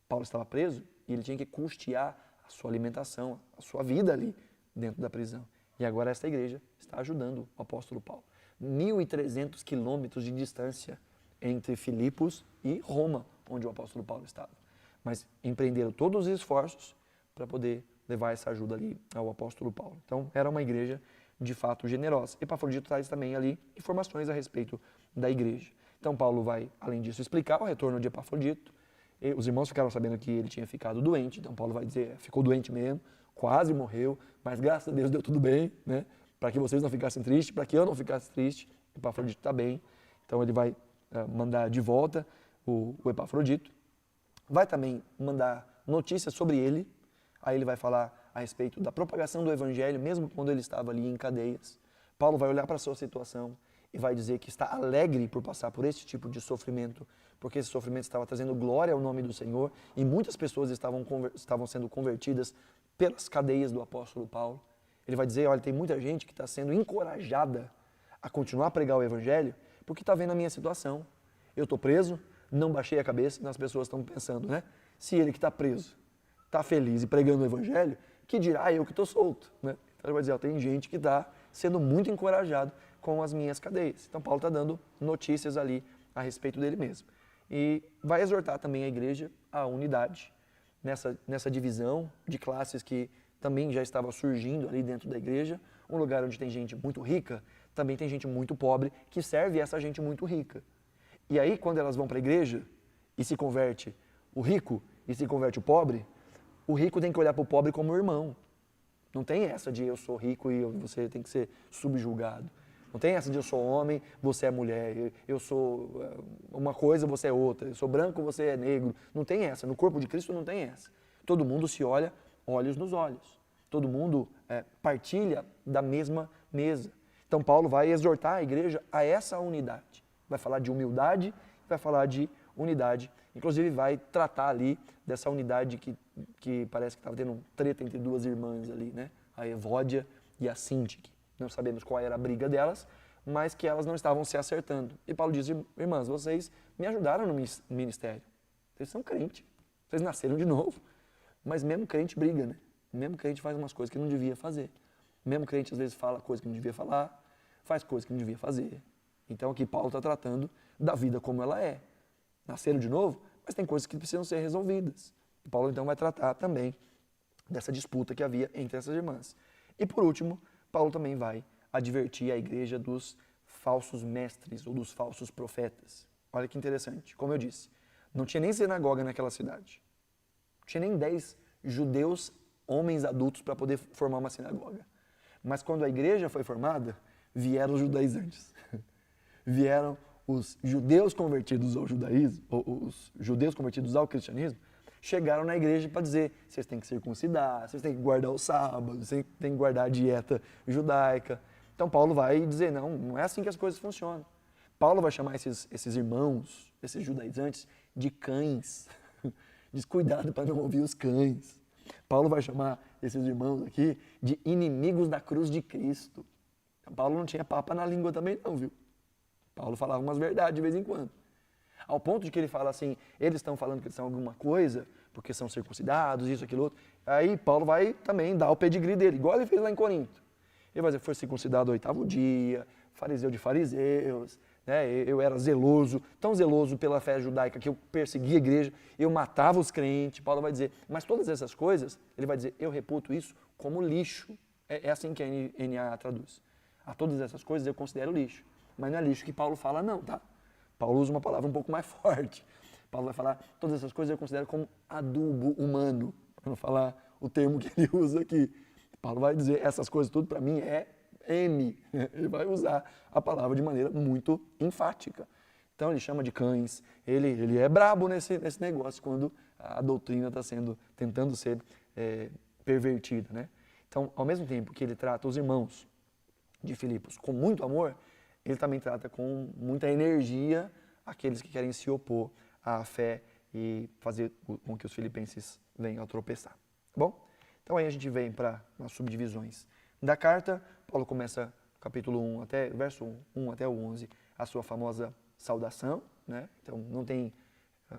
Paulo estava preso e ele tinha que custear a sua alimentação, a sua vida ali dentro da prisão. E agora esta igreja está ajudando o apóstolo Paulo. 1.300 quilômetros de distância entre Filipos e Roma, onde o apóstolo Paulo estava. Mas empreenderam todos os esforços para poder levar essa ajuda ali ao apóstolo Paulo. Então, era uma igreja de fato generosa. Epafrodito traz também ali informações a respeito da igreja. Então, Paulo vai, além disso, explicar o retorno de Epafrodito. E os irmãos ficaram sabendo que ele tinha ficado doente, então Paulo vai dizer, ficou doente mesmo, quase morreu, mas graças a Deus deu tudo bem, né? Para que vocês não ficassem tristes, para que eu não ficasse triste. Epafrodito está bem, então ele vai mandar de volta o Epafrodito. Vai também mandar notícias sobre ele, aí ele vai falar a respeito da propagação do evangelho, mesmo quando ele estava ali em cadeias. Paulo vai olhar para a sua situação e vai dizer que está alegre por passar por esse tipo de sofrimento, porque esse sofrimento estava trazendo glória ao nome do Senhor e muitas pessoas estavam sendo convertidas pelas cadeias do apóstolo Paulo. Ele vai dizer, olha, tem muita gente que está sendo encorajada a continuar a pregar o evangelho porque está vendo a minha situação. Eu estou preso, não baixei a cabeça, as pessoas estão pensando, né? Se ele que está preso está feliz e pregando o evangelho, que dirá eu que estou solto, né? Então ele vai dizer, ó, tem gente que está sendo muito encorajado com as minhas cadeias. Então Paulo está dando notícias ali a respeito dele mesmo. E vai exortar também a igreja à unidade nessa divisão de classes que também já estava surgindo ali dentro da igreja. Um lugar onde tem gente muito rica, também tem gente muito pobre que serve essa gente muito rica. E aí quando elas vão para a igreja e se converte o rico e se converte o rico tem que olhar para o pobre como irmão. Não tem essa de eu sou rico e você tem que ser subjugado. Não tem essa de eu sou homem, você é mulher, eu sou uma coisa, você é outra, eu sou branco, você é negro. Não tem essa, no corpo de Cristo não tem essa. Todo mundo se olha olhos nos olhos. Todo mundo partilha da mesma mesa. Então Paulo vai exortar a igreja a essa unidade. Vai falar de humildade, vai falar de unidade. Inclusive vai tratar ali dessa unidade que parece que estava tendo um treta entre duas irmãs ali, né? A Evódia e a Sintique. Não sabemos qual era a briga delas, mas que elas não estavam se acertando. E Paulo diz, irmãs, vocês me ajudaram no ministério. Vocês são crentes, vocês nasceram de novo. Mas mesmo crente briga, né? Mesmo crente faz umas coisas que não devia fazer. Mesmo crente às vezes fala coisas que não devia falar, faz coisas que não devia fazer. Então aqui Paulo está tratando da vida como ela é. Nasceram de novo, mas tem coisas que precisam ser resolvidas. E Paulo então vai tratar também dessa disputa que havia entre essas irmãs. E por último, Paulo também vai advertir a igreja dos falsos mestres ou dos falsos profetas. Olha que interessante, como eu disse, não tinha nem sinagoga naquela cidade. Não tinha nem 10 judeus, homens adultos, para poder formar uma sinagoga. Mas quando a igreja foi formada, vieram os judaizantes. Vieram os judeus convertidos ao judaísmo, ou os judeus convertidos ao cristianismo, chegaram na igreja para dizer, vocês têm que circuncidar, vocês têm que guardar o sábado, vocês têm que guardar a dieta judaica. Então Paulo vai dizer, não é assim que as coisas funcionam. Paulo vai chamar esses irmãos, esses judaizantes, de cães. Diz, cuidado para não ouvir os cães. Paulo vai chamar esses irmãos aqui de inimigos da cruz de Cristo. Paulo não tinha papa na língua também não, viu? Paulo falava umas verdades de vez em quando. Ao ponto de que ele fala assim, eles estão falando que eles são alguma coisa, porque são circuncidados, isso, aquilo, outro. Aí Paulo vai também dar o pedigree dele, igual ele fez lá em Corinto. Ele vai dizer, foi circuncidado ao 8º dia, fariseu de fariseus, né? Eu era zeloso, tão zeloso pela fé judaica que eu perseguia a igreja, eu matava os crentes. Paulo vai dizer, mas todas essas coisas, ele vai dizer, eu reputo isso como lixo. É assim que a NA traduz. A todas essas coisas eu considero lixo. Mas não é lixo que Paulo fala não, tá? Paulo usa uma palavra um pouco mais forte. Paulo vai falar, todas essas coisas eu considero como adubo humano. Para não falar o termo que ele usa aqui. Paulo vai dizer, essas coisas tudo para mim é M. Ele vai usar a palavra de maneira muito enfática. Então ele chama de cães, ele é brabo nesse negócio quando a doutrina está tentando ser pervertida, né? Então, ao mesmo tempo que ele trata os irmãos de Filipos com muito amor, ele também trata com muita energia aqueles que querem se opor à fé e fazer com que os filipenses venham a tropeçar. Tá bom? Então aí a gente vem para as subdivisões da carta. Paulo começa no capítulo 1 verso 1 até o 11, a sua famosa saudação, né? Então não tem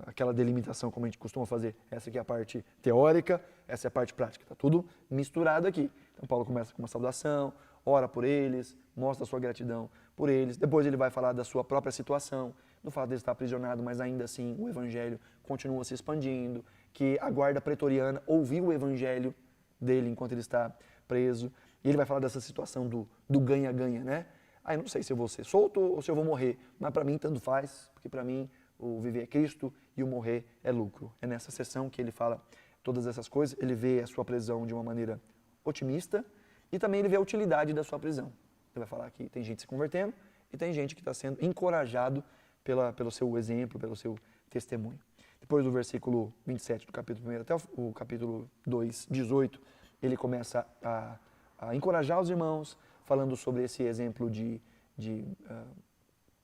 aquela delimitação como a gente costuma fazer. Essa aqui é a parte teórica, essa é a parte prática. Está tudo misturado aqui. Então Paulo começa com uma saudação, ora por eles, mostra a sua gratidão por eles. Depois ele vai falar da sua própria situação, do fato de ele estar aprisionado, mas ainda assim o evangelho continua se expandindo, que a guarda pretoriana ouviu o evangelho dele enquanto ele está preso. E ele vai falar dessa situação do ganha-ganha, né? Ah, eu não sei se eu vou ser solto ou se eu vou morrer, mas para mim tanto faz, porque para mim o viver é Cristo e o morrer é lucro. É nessa sessão que ele fala todas essas coisas, ele vê a sua prisão de uma maneira otimista e também ele vê a utilidade da sua prisão. Ele vai falar que tem gente se convertendo e tem gente que está sendo encorajado pelo seu exemplo, pelo seu testemunho. Depois do versículo 27 do capítulo 1 até o capítulo 2, 18, ele começa a encorajar os irmãos, falando sobre esse exemplo de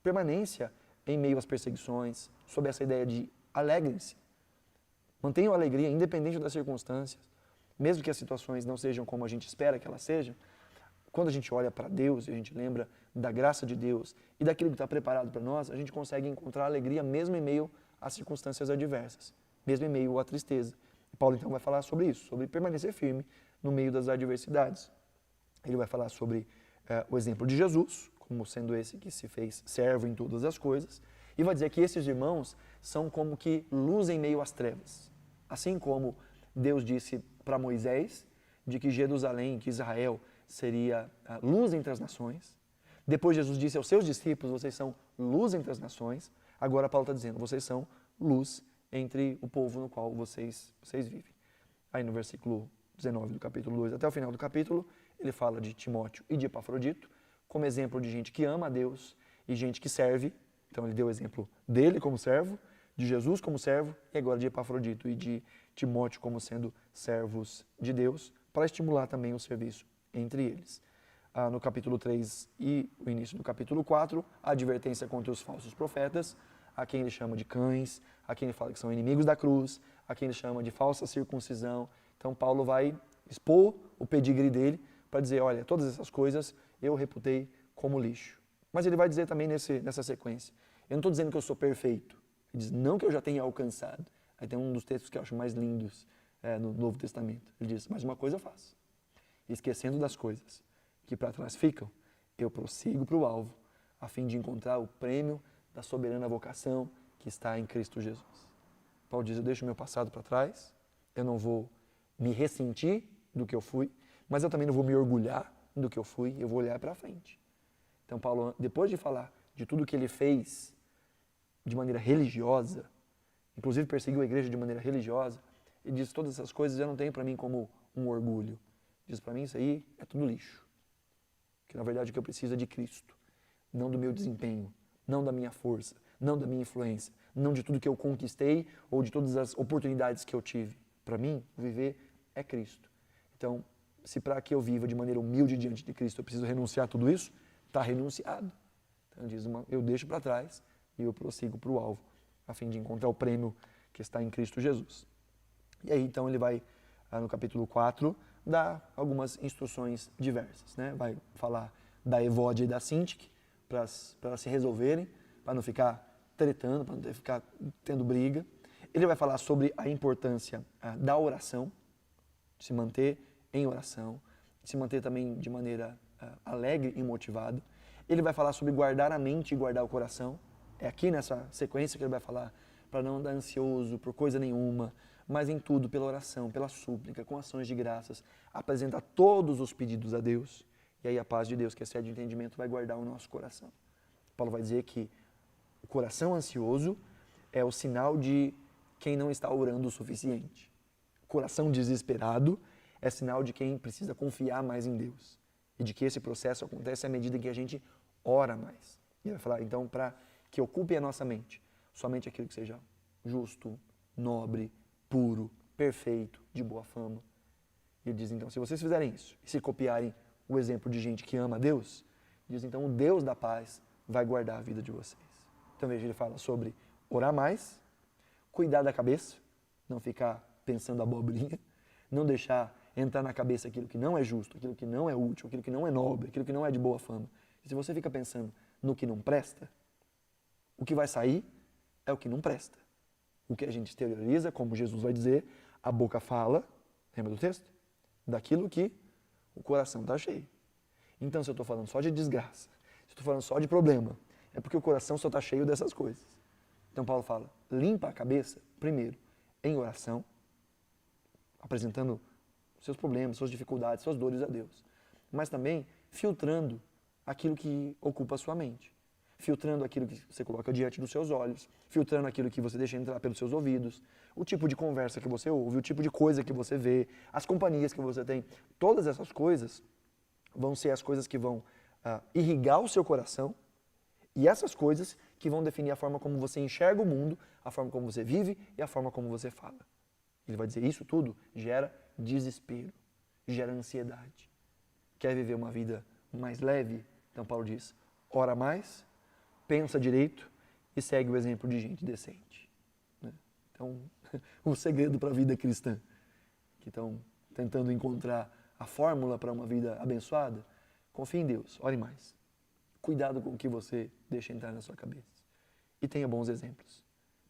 permanência em meio às perseguições, sobre essa ideia de alegrem-se. Mantenham a alegria independente das circunstâncias, mesmo que as situações não sejam como a gente espera que elas sejam. Quando a gente olha para Deus e a gente lembra da graça de Deus e daquilo que está preparado para nós, a gente consegue encontrar alegria mesmo em meio às circunstâncias adversas, mesmo em meio à tristeza. E Paulo então vai falar sobre isso, sobre permanecer firme no meio das adversidades. Ele vai falar sobre o exemplo de Jesus, como sendo esse que se fez servo em todas as coisas, e vai dizer que esses irmãos são como que luz em meio às trevas. Assim como Deus disse para Moisés de que Jerusalém, que Israel seria a luz entre as nações. Depois Jesus disse aos seus discípulos, vocês são luz entre as nações. Agora Paulo está dizendo, vocês são luz entre o povo no qual vocês vivem. Aí no versículo 19 do capítulo 2 até o final do capítulo, ele fala de Timóteo e de Epafrodito, como exemplo de gente que ama a Deus e gente que serve. Então ele deu o exemplo dele como servo, de Jesus como servo, e agora de Epafrodito e de Timóteo como sendo servos de Deus, para estimular também o serviço entre eles. No capítulo 3 e o início do capítulo 4, a advertência contra os falsos profetas, a quem ele chama de cães, a quem ele fala que são inimigos da cruz, a quem ele chama de falsa circuncisão. Então Paulo vai expor o pedigree dele para dizer, olha, todas essas coisas eu reputei como lixo. Mas ele vai dizer também nessa sequência, eu não estou dizendo que eu sou perfeito, ele diz, não que eu já tenha alcançado. Aí tem um dos textos que eu acho mais lindos no Novo Testamento. Ele diz, mas uma coisa eu faço, esquecendo das coisas que para trás ficam, eu prossigo para o alvo, a fim de encontrar o prêmio da soberana vocação que está em Cristo Jesus. Paulo diz, eu deixo o meu passado para trás, eu não vou me ressentir do que eu fui, mas eu também não vou me orgulhar do que eu fui, eu vou olhar para frente. Então Paulo, depois de falar de tudo que ele fez de maneira religiosa, inclusive perseguiu a igreja de maneira religiosa, ele diz, todas essas coisas eu não tenho para mim como um orgulho. Diz para mim, isso aí é tudo lixo. Que na verdade o que eu preciso é de Cristo, não do meu desempenho, não da minha força, não da minha influência, não de tudo que eu conquistei ou de todas as oportunidades que eu tive. Para mim, viver é Cristo. Então, se para que eu viva de maneira humilde diante de Cristo eu preciso renunciar a tudo isso, está renunciado. Então ele diz, eu deixo para trás e eu prossigo para o alvo, a fim de encontrar o prêmio que está em Cristo Jesus. E aí então ele vai, no capítulo 4, dar algumas instruções diversas, né? Vai falar da Evódia e da Sintique, para elas se resolverem, para não ficar tretando, para não ficar tendo briga. Ele vai falar sobre a importância da oração, de se manter em oração, de se manter também de maneira alegre e motivada. Ele vai falar sobre guardar a mente e guardar o coração. É aqui nessa sequência que ele vai falar para não andar ansioso por coisa nenhuma, mas em tudo pela oração, pela súplica, com ações de graças, apresentar todos os pedidos a Deus, e aí a paz de Deus, que excede o entendimento, vai guardar o nosso coração. Paulo vai dizer que o coração ansioso é o sinal de quem não está orando o suficiente. O coração desesperado é sinal de quem precisa confiar mais em Deus. E de que esse processo acontece à medida que a gente ora mais. E vai falar, então, para que ocupe a nossa mente, somente aquilo que seja justo, nobre, puro, perfeito, de boa fama. E ele diz, então, se vocês fizerem isso, e se copiarem o exemplo de gente que ama a Deus, diz, então, o Deus da paz vai guardar a vida de vocês. Então, veja, ele fala sobre orar mais, cuidar da cabeça, não ficar pensando abobrinha, não deixar entrar na cabeça aquilo que não é justo, aquilo que não é útil, aquilo que não é nobre, aquilo que não é de boa fama. E se você fica pensando no que não presta, o que vai sair é o que não presta. O que a gente exterioriza, como Jesus vai dizer, a boca fala, lembra do texto? Daquilo que o coração está cheio. Então, se eu estou falando só de desgraça, se eu estou falando só de problema, é porque o coração só está cheio dessas coisas. Então, Paulo fala, limpa a cabeça, primeiro, em oração, apresentando seus problemas, suas dificuldades, suas dores a Deus. Mas também filtrando aquilo que ocupa a sua mente. Filtrando aquilo que você coloca diante dos seus olhos, filtrando aquilo que você deixa entrar pelos seus ouvidos, o tipo de conversa que você ouve, o tipo de coisa que você vê, as companhias que você tem. Todas essas coisas vão ser as coisas que vão irrigar o seu coração e essas coisas que vão definir a forma como você enxerga o mundo, a forma como você vive e a forma como você fala. Ele vai dizer, isso tudo gera desespero, gera ansiedade. Quer viver uma vida mais leve? Então Paulo diz, ora mais, pensa direito e segue o exemplo de gente decente. Então, o segredo para a vida cristã, que estão tentando encontrar a fórmula para uma vida abençoada, confie em Deus, ore mais. Cuidado com o que você deixa entrar na sua cabeça. E tenha bons exemplos.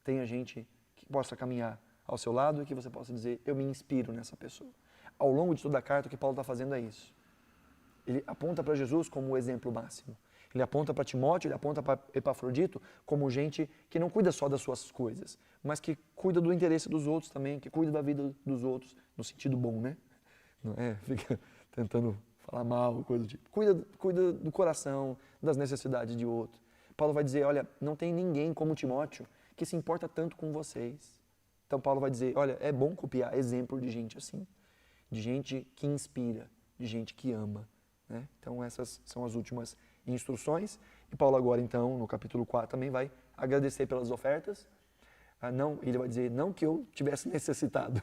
Tenha gente que possa caminhar ao seu lado e que você possa dizer, eu me inspiro nessa pessoa. Ao longo de toda a carta, o que Paulo está fazendo é isso. Ele aponta para Jesus como o exemplo máximo. Ele aponta para Timóteo, ele aponta para Epafrodito como gente que não cuida só das suas coisas, mas que cuida do interesse dos outros também, que cuida da vida dos outros, no sentido bom, né? Não é? Fica tentando falar mal, coisa do tipo. Cuida do coração, das necessidades de outro. Paulo vai dizer, olha, não tem ninguém como Timóteo que se importa tanto com vocês. Então Paulo vai dizer, olha, é bom copiar exemplo de gente assim, de gente que inspira, de gente que ama. Né? Então essas são as últimas instruções. E Paulo agora então, no capítulo 4, também vai agradecer pelas ofertas. Ele vai dizer, não que eu tivesse necessitado.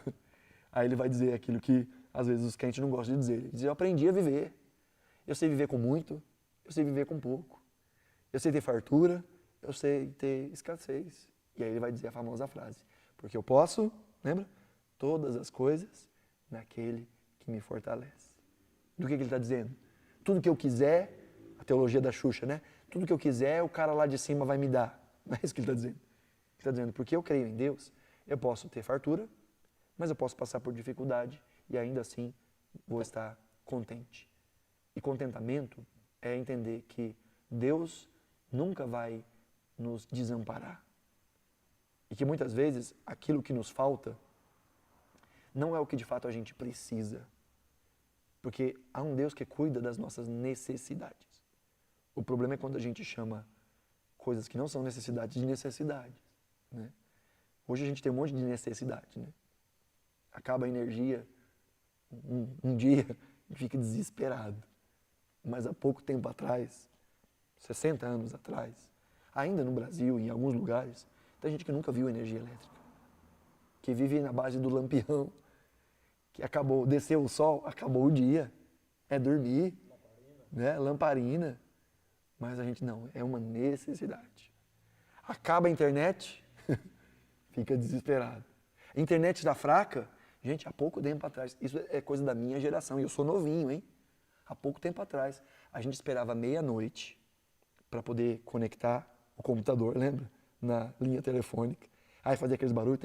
Aí ele vai dizer aquilo que às vezes os crentes não gostam de dizer. Ele diz, eu aprendi a viver. Eu sei viver com muito, eu sei viver com pouco. Eu sei ter fartura, eu sei ter escassez. E aí ele vai dizer a famosa frase, porque eu posso, lembra? Todas as coisas naquele que me fortalece. Do que ele está dizendo? Tudo que eu quiser, a teologia da Xuxa, né? Tudo que eu quiser, o cara lá de cima vai me dar. Não é isso que ele está dizendo. Ele está dizendo, porque eu creio em Deus, eu posso ter fartura, mas eu posso passar por dificuldade e ainda assim vou estar contente. E contentamento é entender que Deus nunca vai nos desamparar. E que muitas vezes aquilo que nos falta não é o que de fato a gente precisa. Porque há um Deus que cuida das nossas necessidades. O problema é quando a gente chama coisas que não são necessidades de necessidades. Né? Hoje a gente tem um monte de necessidade. Né? Acaba a energia um dia e fica desesperado. Mas há pouco tempo atrás, 60 anos atrás, ainda no Brasil, em alguns lugares, tem gente que nunca viu energia elétrica, que vive na base do lampião, que acabou, desceu o sol, acabou o dia, é dormir, né? Lamparina. Mas a gente não, é uma necessidade. Acaba a internet, fica desesperado. A internet está fraca, gente, há pouco tempo atrás, isso é coisa da minha geração, e eu sou novinho, hein? Há pouco tempo atrás, a gente esperava meia-noite para poder conectar o computador, lembra? Na linha telefônica. Aí fazia aqueles barulhos,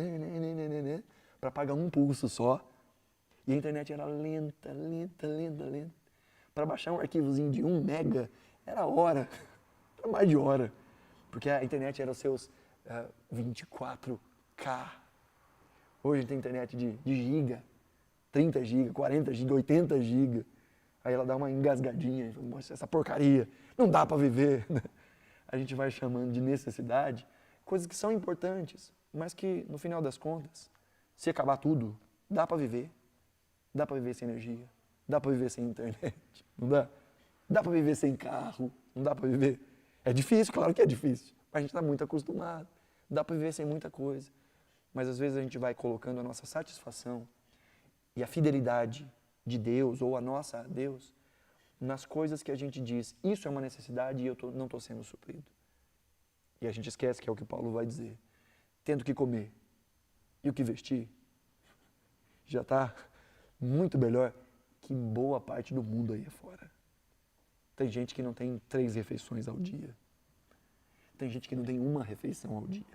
para pagar um pulso só. E a internet era lenta. Para baixar um arquivozinho de 1 mega, era hora, era mais de hora. Porque a internet era os seus 24K. Hoje tem internet de giga, 30 giga, 40 giga, 80 giga. Aí ela dá uma engasgadinha, essa porcaria, não dá para viver. A gente vai chamando de necessidade coisas que são importantes, mas que no final das contas, se acabar tudo, dá para viver. Dá para viver sem energia, dá para viver sem internet, não dá? Dá para viver sem carro, não dá para viver. É difícil, claro que é difícil, mas a gente está muito acostumado. Dá para viver sem muita coisa, mas às vezes a gente vai colocando a nossa satisfação e a fidelidade de Deus ou a nossa a Deus nas coisas que a gente diz, isso é uma necessidade e eu não estou sendo suprido. E a gente esquece que é o que Paulo vai dizer. Tendo o que comer e o que vestir, já está muito melhor que boa parte do mundo aí fora. Tem gente que não tem 3 refeições ao dia. Tem gente que não tem uma refeição ao dia.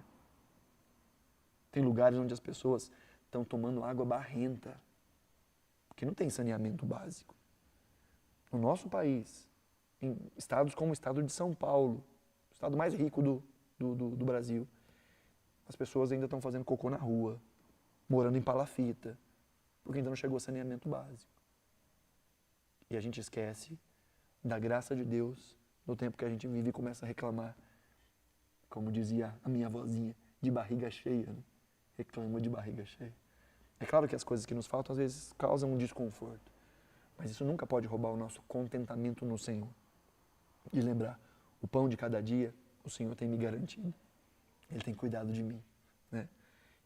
Tem lugares onde as pessoas estão tomando água barrenta, porque não tem saneamento básico. No nosso país, em estados como o estado de São Paulo, o estado mais rico do Brasil, as pessoas ainda estão fazendo cocô na rua, morando em palafita, porque ainda não chegou saneamento básico. E a gente esquece da graça de Deus no tempo que a gente vive e começa a reclamar, como dizia a minha vozinha, de barriga cheia, né? Reclama de barriga cheia. É claro que as coisas que nos faltam às vezes causam um desconforto, mas isso nunca pode roubar o nosso contentamento no Senhor. De lembrar, o pão de cada dia, o Senhor tem me garantido. Ele tem cuidado de mim, né?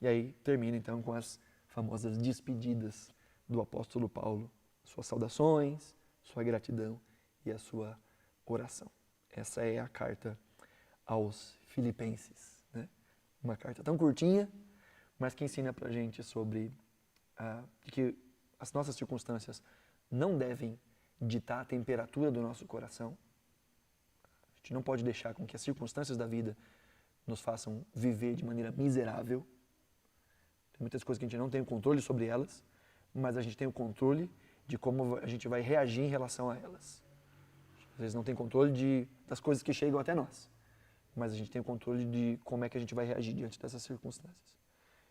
E aí termina então com as famosas despedidas do apóstolo Paulo, suas saudações, sua gratidão e a sua oração. Essa é a carta aos Filipenses, né? Uma carta tão curtinha, mas que ensina pra gente sobre que as nossas circunstâncias não devem ditar a temperatura do nosso coração. A gente não pode deixar com que as circunstâncias da vida nos façam viver de maneira miserável. Tem muitas coisas que a gente não tem o controle sobre elas, mas a gente tem o controle de como a gente vai reagir em relação a elas. Às vezes não tem controle das coisas que chegam até nós, mas a gente tem o controle de como é que a gente vai reagir diante dessas circunstâncias.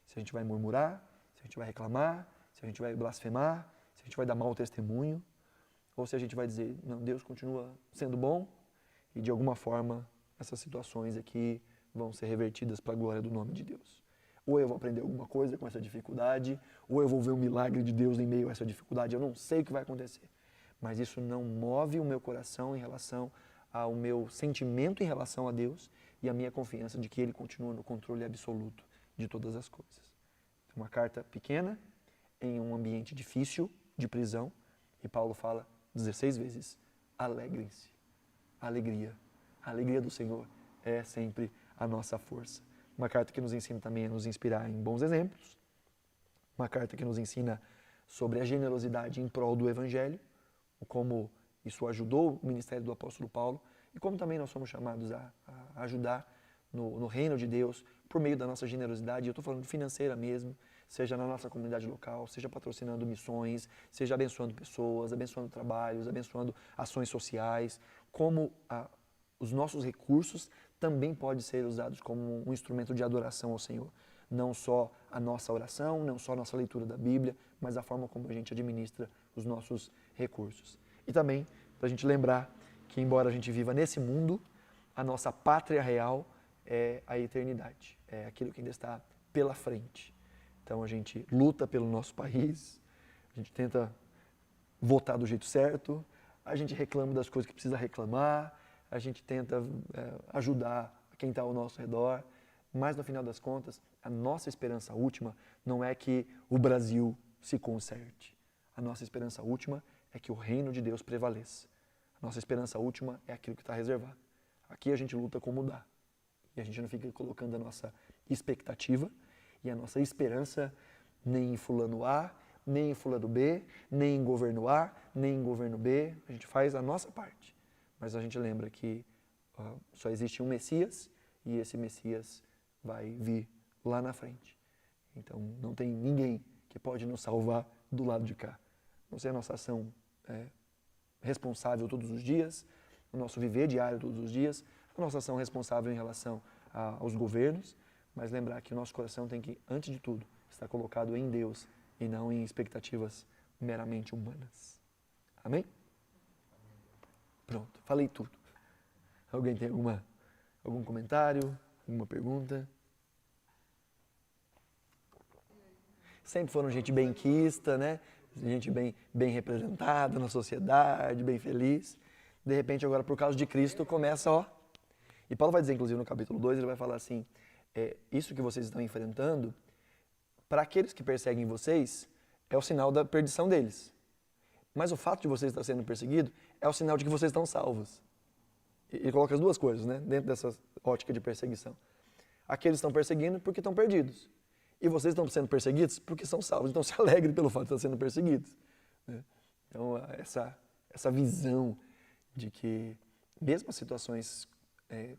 Se a gente vai murmurar, se a gente vai reclamar, se a gente vai blasfemar, se a gente vai dar mau testemunho, ou se a gente vai dizer, não, Deus continua sendo bom e de alguma forma essas situações aqui vão ser revertidas para a glória do nome de Deus. Ou eu vou aprender alguma coisa com essa dificuldade, ou eu vou ver um milagre de Deus em meio a essa dificuldade. Eu não sei o que vai acontecer, mas isso não move o meu coração em relação ao meu sentimento em relação a Deus e a minha confiança de que Ele continua no controle absoluto de todas as coisas. Uma carta pequena, em um ambiente difícil, de prisão, e Paulo fala 16 vezes, alegrem-se, alegria. A alegria do Senhor é sempre a nossa força. Uma carta que nos ensina também a nos inspirar em bons exemplos, uma carta que nos ensina sobre a generosidade em prol do Evangelho, como isso ajudou o ministério do apóstolo Paulo, e como também nós somos chamados a ajudar no reino de Deus por meio da nossa generosidade. Eu estou falando financeira mesmo, seja na nossa comunidade local, seja patrocinando missões, seja abençoando pessoas, abençoando trabalhos, abençoando ações sociais, como os nossos recursos também podem ser usados como um instrumento de adoração ao Senhor. Não só a nossa oração, não só a nossa leitura da Bíblia, mas a forma como a gente administra os nossos recursos. E também para a gente lembrar que, embora a gente viva nesse mundo, a nossa pátria real é a eternidade, é aquilo que ainda está pela frente. Então a gente luta pelo nosso país, a gente tenta votar do jeito certo, a gente reclama das coisas que precisa reclamar, a gente tenta ajudar quem está ao nosso redor, mas no final das contas, a nossa esperança última não é que o Brasil se conserte. A nossa esperança última é que o reino de Deus prevaleça. A nossa esperança última é aquilo que está reservado. Aqui a gente luta com mudar. E a gente não fica colocando a nossa expectativa e a nossa esperança nem em fulano A, nem em fulano B, nem em governo A, nem em governo B. A gente faz a nossa parte. Mas a gente lembra que só existe um Messias e esse Messias vai vir lá na frente. Então não tem ninguém que pode nos salvar do lado de cá. Não sei a nossa ação responsável todos os dias, o nosso viver diário todos os dias, a nossa ação responsável em relação aos governos, mas lembrar que o nosso coração tem que, antes de tudo, estar colocado em Deus e não em expectativas meramente humanas. Amém? Pronto, falei tudo. Alguém tem algum comentário, alguma pergunta? Sempre foram gente benquista, né? Gente bem representada na sociedade, bem feliz. De repente, agora, por causa de Cristo, começa, E Paulo vai dizer, inclusive, no capítulo 2, ele vai falar assim, isso que vocês estão enfrentando, para aqueles que perseguem vocês, é o sinal da perdição deles. Mas o fato de vocês estar sendo perseguido é o sinal de que vocês estão salvos. Ele coloca as duas coisas, né? Dentro dessa ótica de perseguição. Aqueles estão perseguindo porque estão perdidos. E vocês estão sendo perseguidos porque são salvos. Então se alegre pelo fato de estar sendo perseguidos. Né? Então essa visão de que mesmo as situações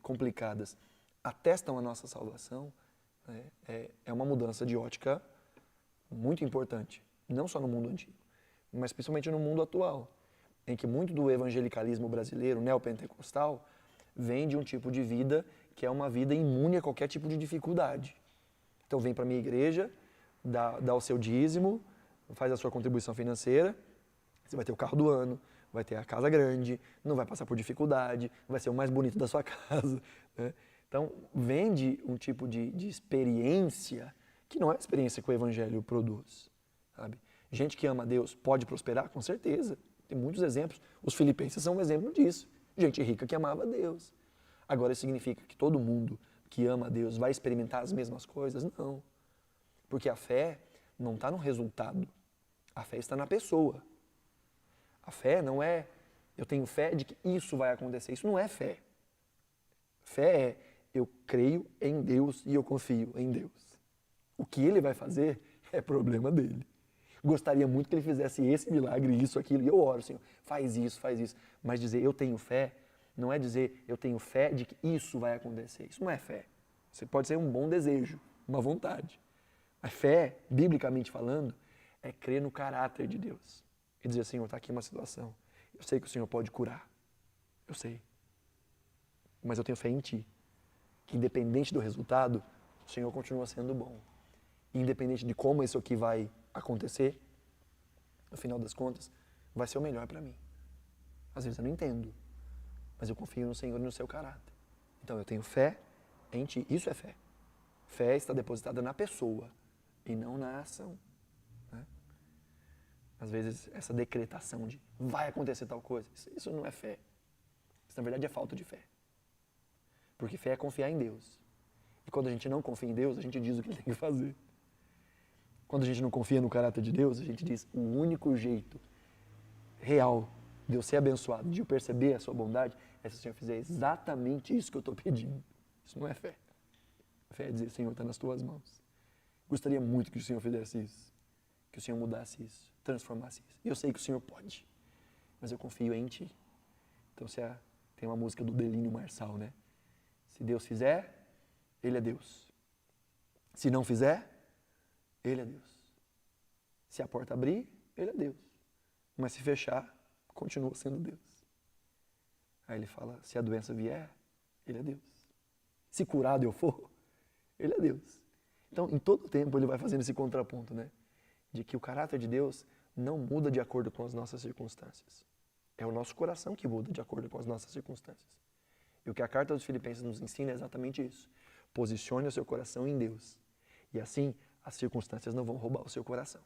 complicadas atestam a nossa salvação é uma mudança de ótica muito importante. Não só no mundo antigo, mas principalmente no mundo atual, em que muito do evangelicalismo brasileiro, neopentecostal, vem de um tipo de vida que é uma vida imune a qualquer tipo de dificuldade. Então vem para a minha igreja, dá o seu dízimo, faz a sua contribuição financeira, você vai ter o carro do ano, vai ter a casa grande, não vai passar por dificuldade, vai ser o mais bonito da sua casa. Né? Então vende um tipo de experiência que não é a experiência que o evangelho produz. Sabe? Gente que ama a Deus pode prosperar? Com certeza. Tem muitos exemplos. Os filipenses são um exemplo disso. Gente rica que amava a Deus. Agora, isso significa que todo mundo que ama a Deus vai experimentar as mesmas coisas? Não. Porque a fé não está no resultado. A fé está na pessoa. A fé não é, eu tenho fé de que isso vai acontecer. Isso não é fé. Fé é, eu creio em Deus e eu confio em Deus. O que Ele vai fazer é problema dele. Gostaria muito que Ele fizesse esse milagre, isso, aquilo, e eu oro, Senhor, faz isso. Mas dizer eu tenho fé, não é dizer eu tenho fé de que isso vai acontecer. Isso não é fé. Você pode ser um bom desejo, uma vontade. A fé, biblicamente falando, é crer no caráter de Deus. E dizer, Senhor, está aqui uma situação. Eu sei que o Senhor pode curar. Eu sei. Mas eu tenho fé em Ti. Que independente do resultado, o Senhor continua sendo bom. E independente de como isso aqui vai acontecer, no final das contas, vai ser o melhor para mim. Às vezes eu não entendo, mas eu confio no Senhor e no seu caráter. Então eu tenho fé em Ti. Isso é fé. Fé está depositada na pessoa e não na ação. Né? Às vezes essa decretação de vai acontecer tal coisa, isso não é fé. Isso na verdade é falta de fé. Porque fé é confiar em Deus. E quando a gente não confia em Deus, a gente diz o que Ele tem que fazer. Quando a gente não confia no caráter de Deus, a gente diz o único jeito real de eu ser abençoado, de eu perceber a sua bondade, é se o Senhor fizer exatamente isso que eu estou pedindo. Isso não é fé. Fé é dizer, Senhor, está nas tuas mãos. Gostaria muito que o Senhor fizesse isso, que o Senhor mudasse isso, transformasse isso. E eu sei que o Senhor pode, mas eu confio em Ti. Então tem uma música do Delínio Marçal, né? Se Deus fizer, Ele é Deus. Se não fizer, Ele é Deus. Se a porta abrir, Ele é Deus. Mas se fechar, continua sendo Deus. Aí ele fala, se a doença vier, Ele é Deus. Se curado eu for, Ele é Deus. Então, em todo tempo, Ele vai fazendo esse contraponto, né? De que o caráter de Deus não muda de acordo com as nossas circunstâncias. É o nosso coração que muda de acordo com as nossas circunstâncias. E o que a carta dos Filipenses nos ensina é exatamente isso. Posicione o seu coração em Deus. E assim, as circunstâncias não vão roubar o seu coração.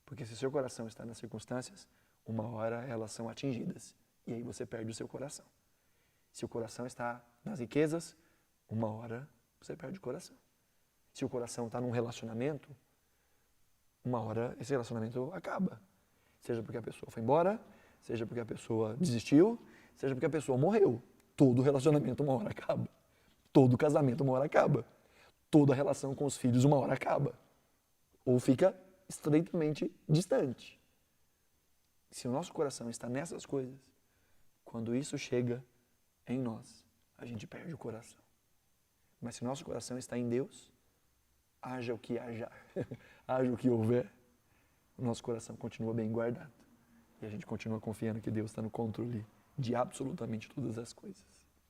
Porque se o seu coração está nas circunstâncias, uma hora elas são atingidas. E aí você perde o seu coração. Se o coração está nas riquezas, uma hora você perde o coração. Se o coração está num relacionamento, uma hora esse relacionamento acaba. Seja porque a pessoa foi embora, seja porque a pessoa desistiu, seja porque a pessoa morreu. Todo relacionamento uma hora acaba. Todo casamento uma hora acaba. Toda relação com os filhos uma hora acaba. Ou fica estreitamente distante. Se o nosso coração está nessas coisas, quando isso chega em nós, a gente perde o coração. Mas se o nosso coração está em Deus, haja o que haja, haja o que houver, o nosso coração continua bem guardado. E a gente continua confiando que Deus está no controle de absolutamente todas as coisas.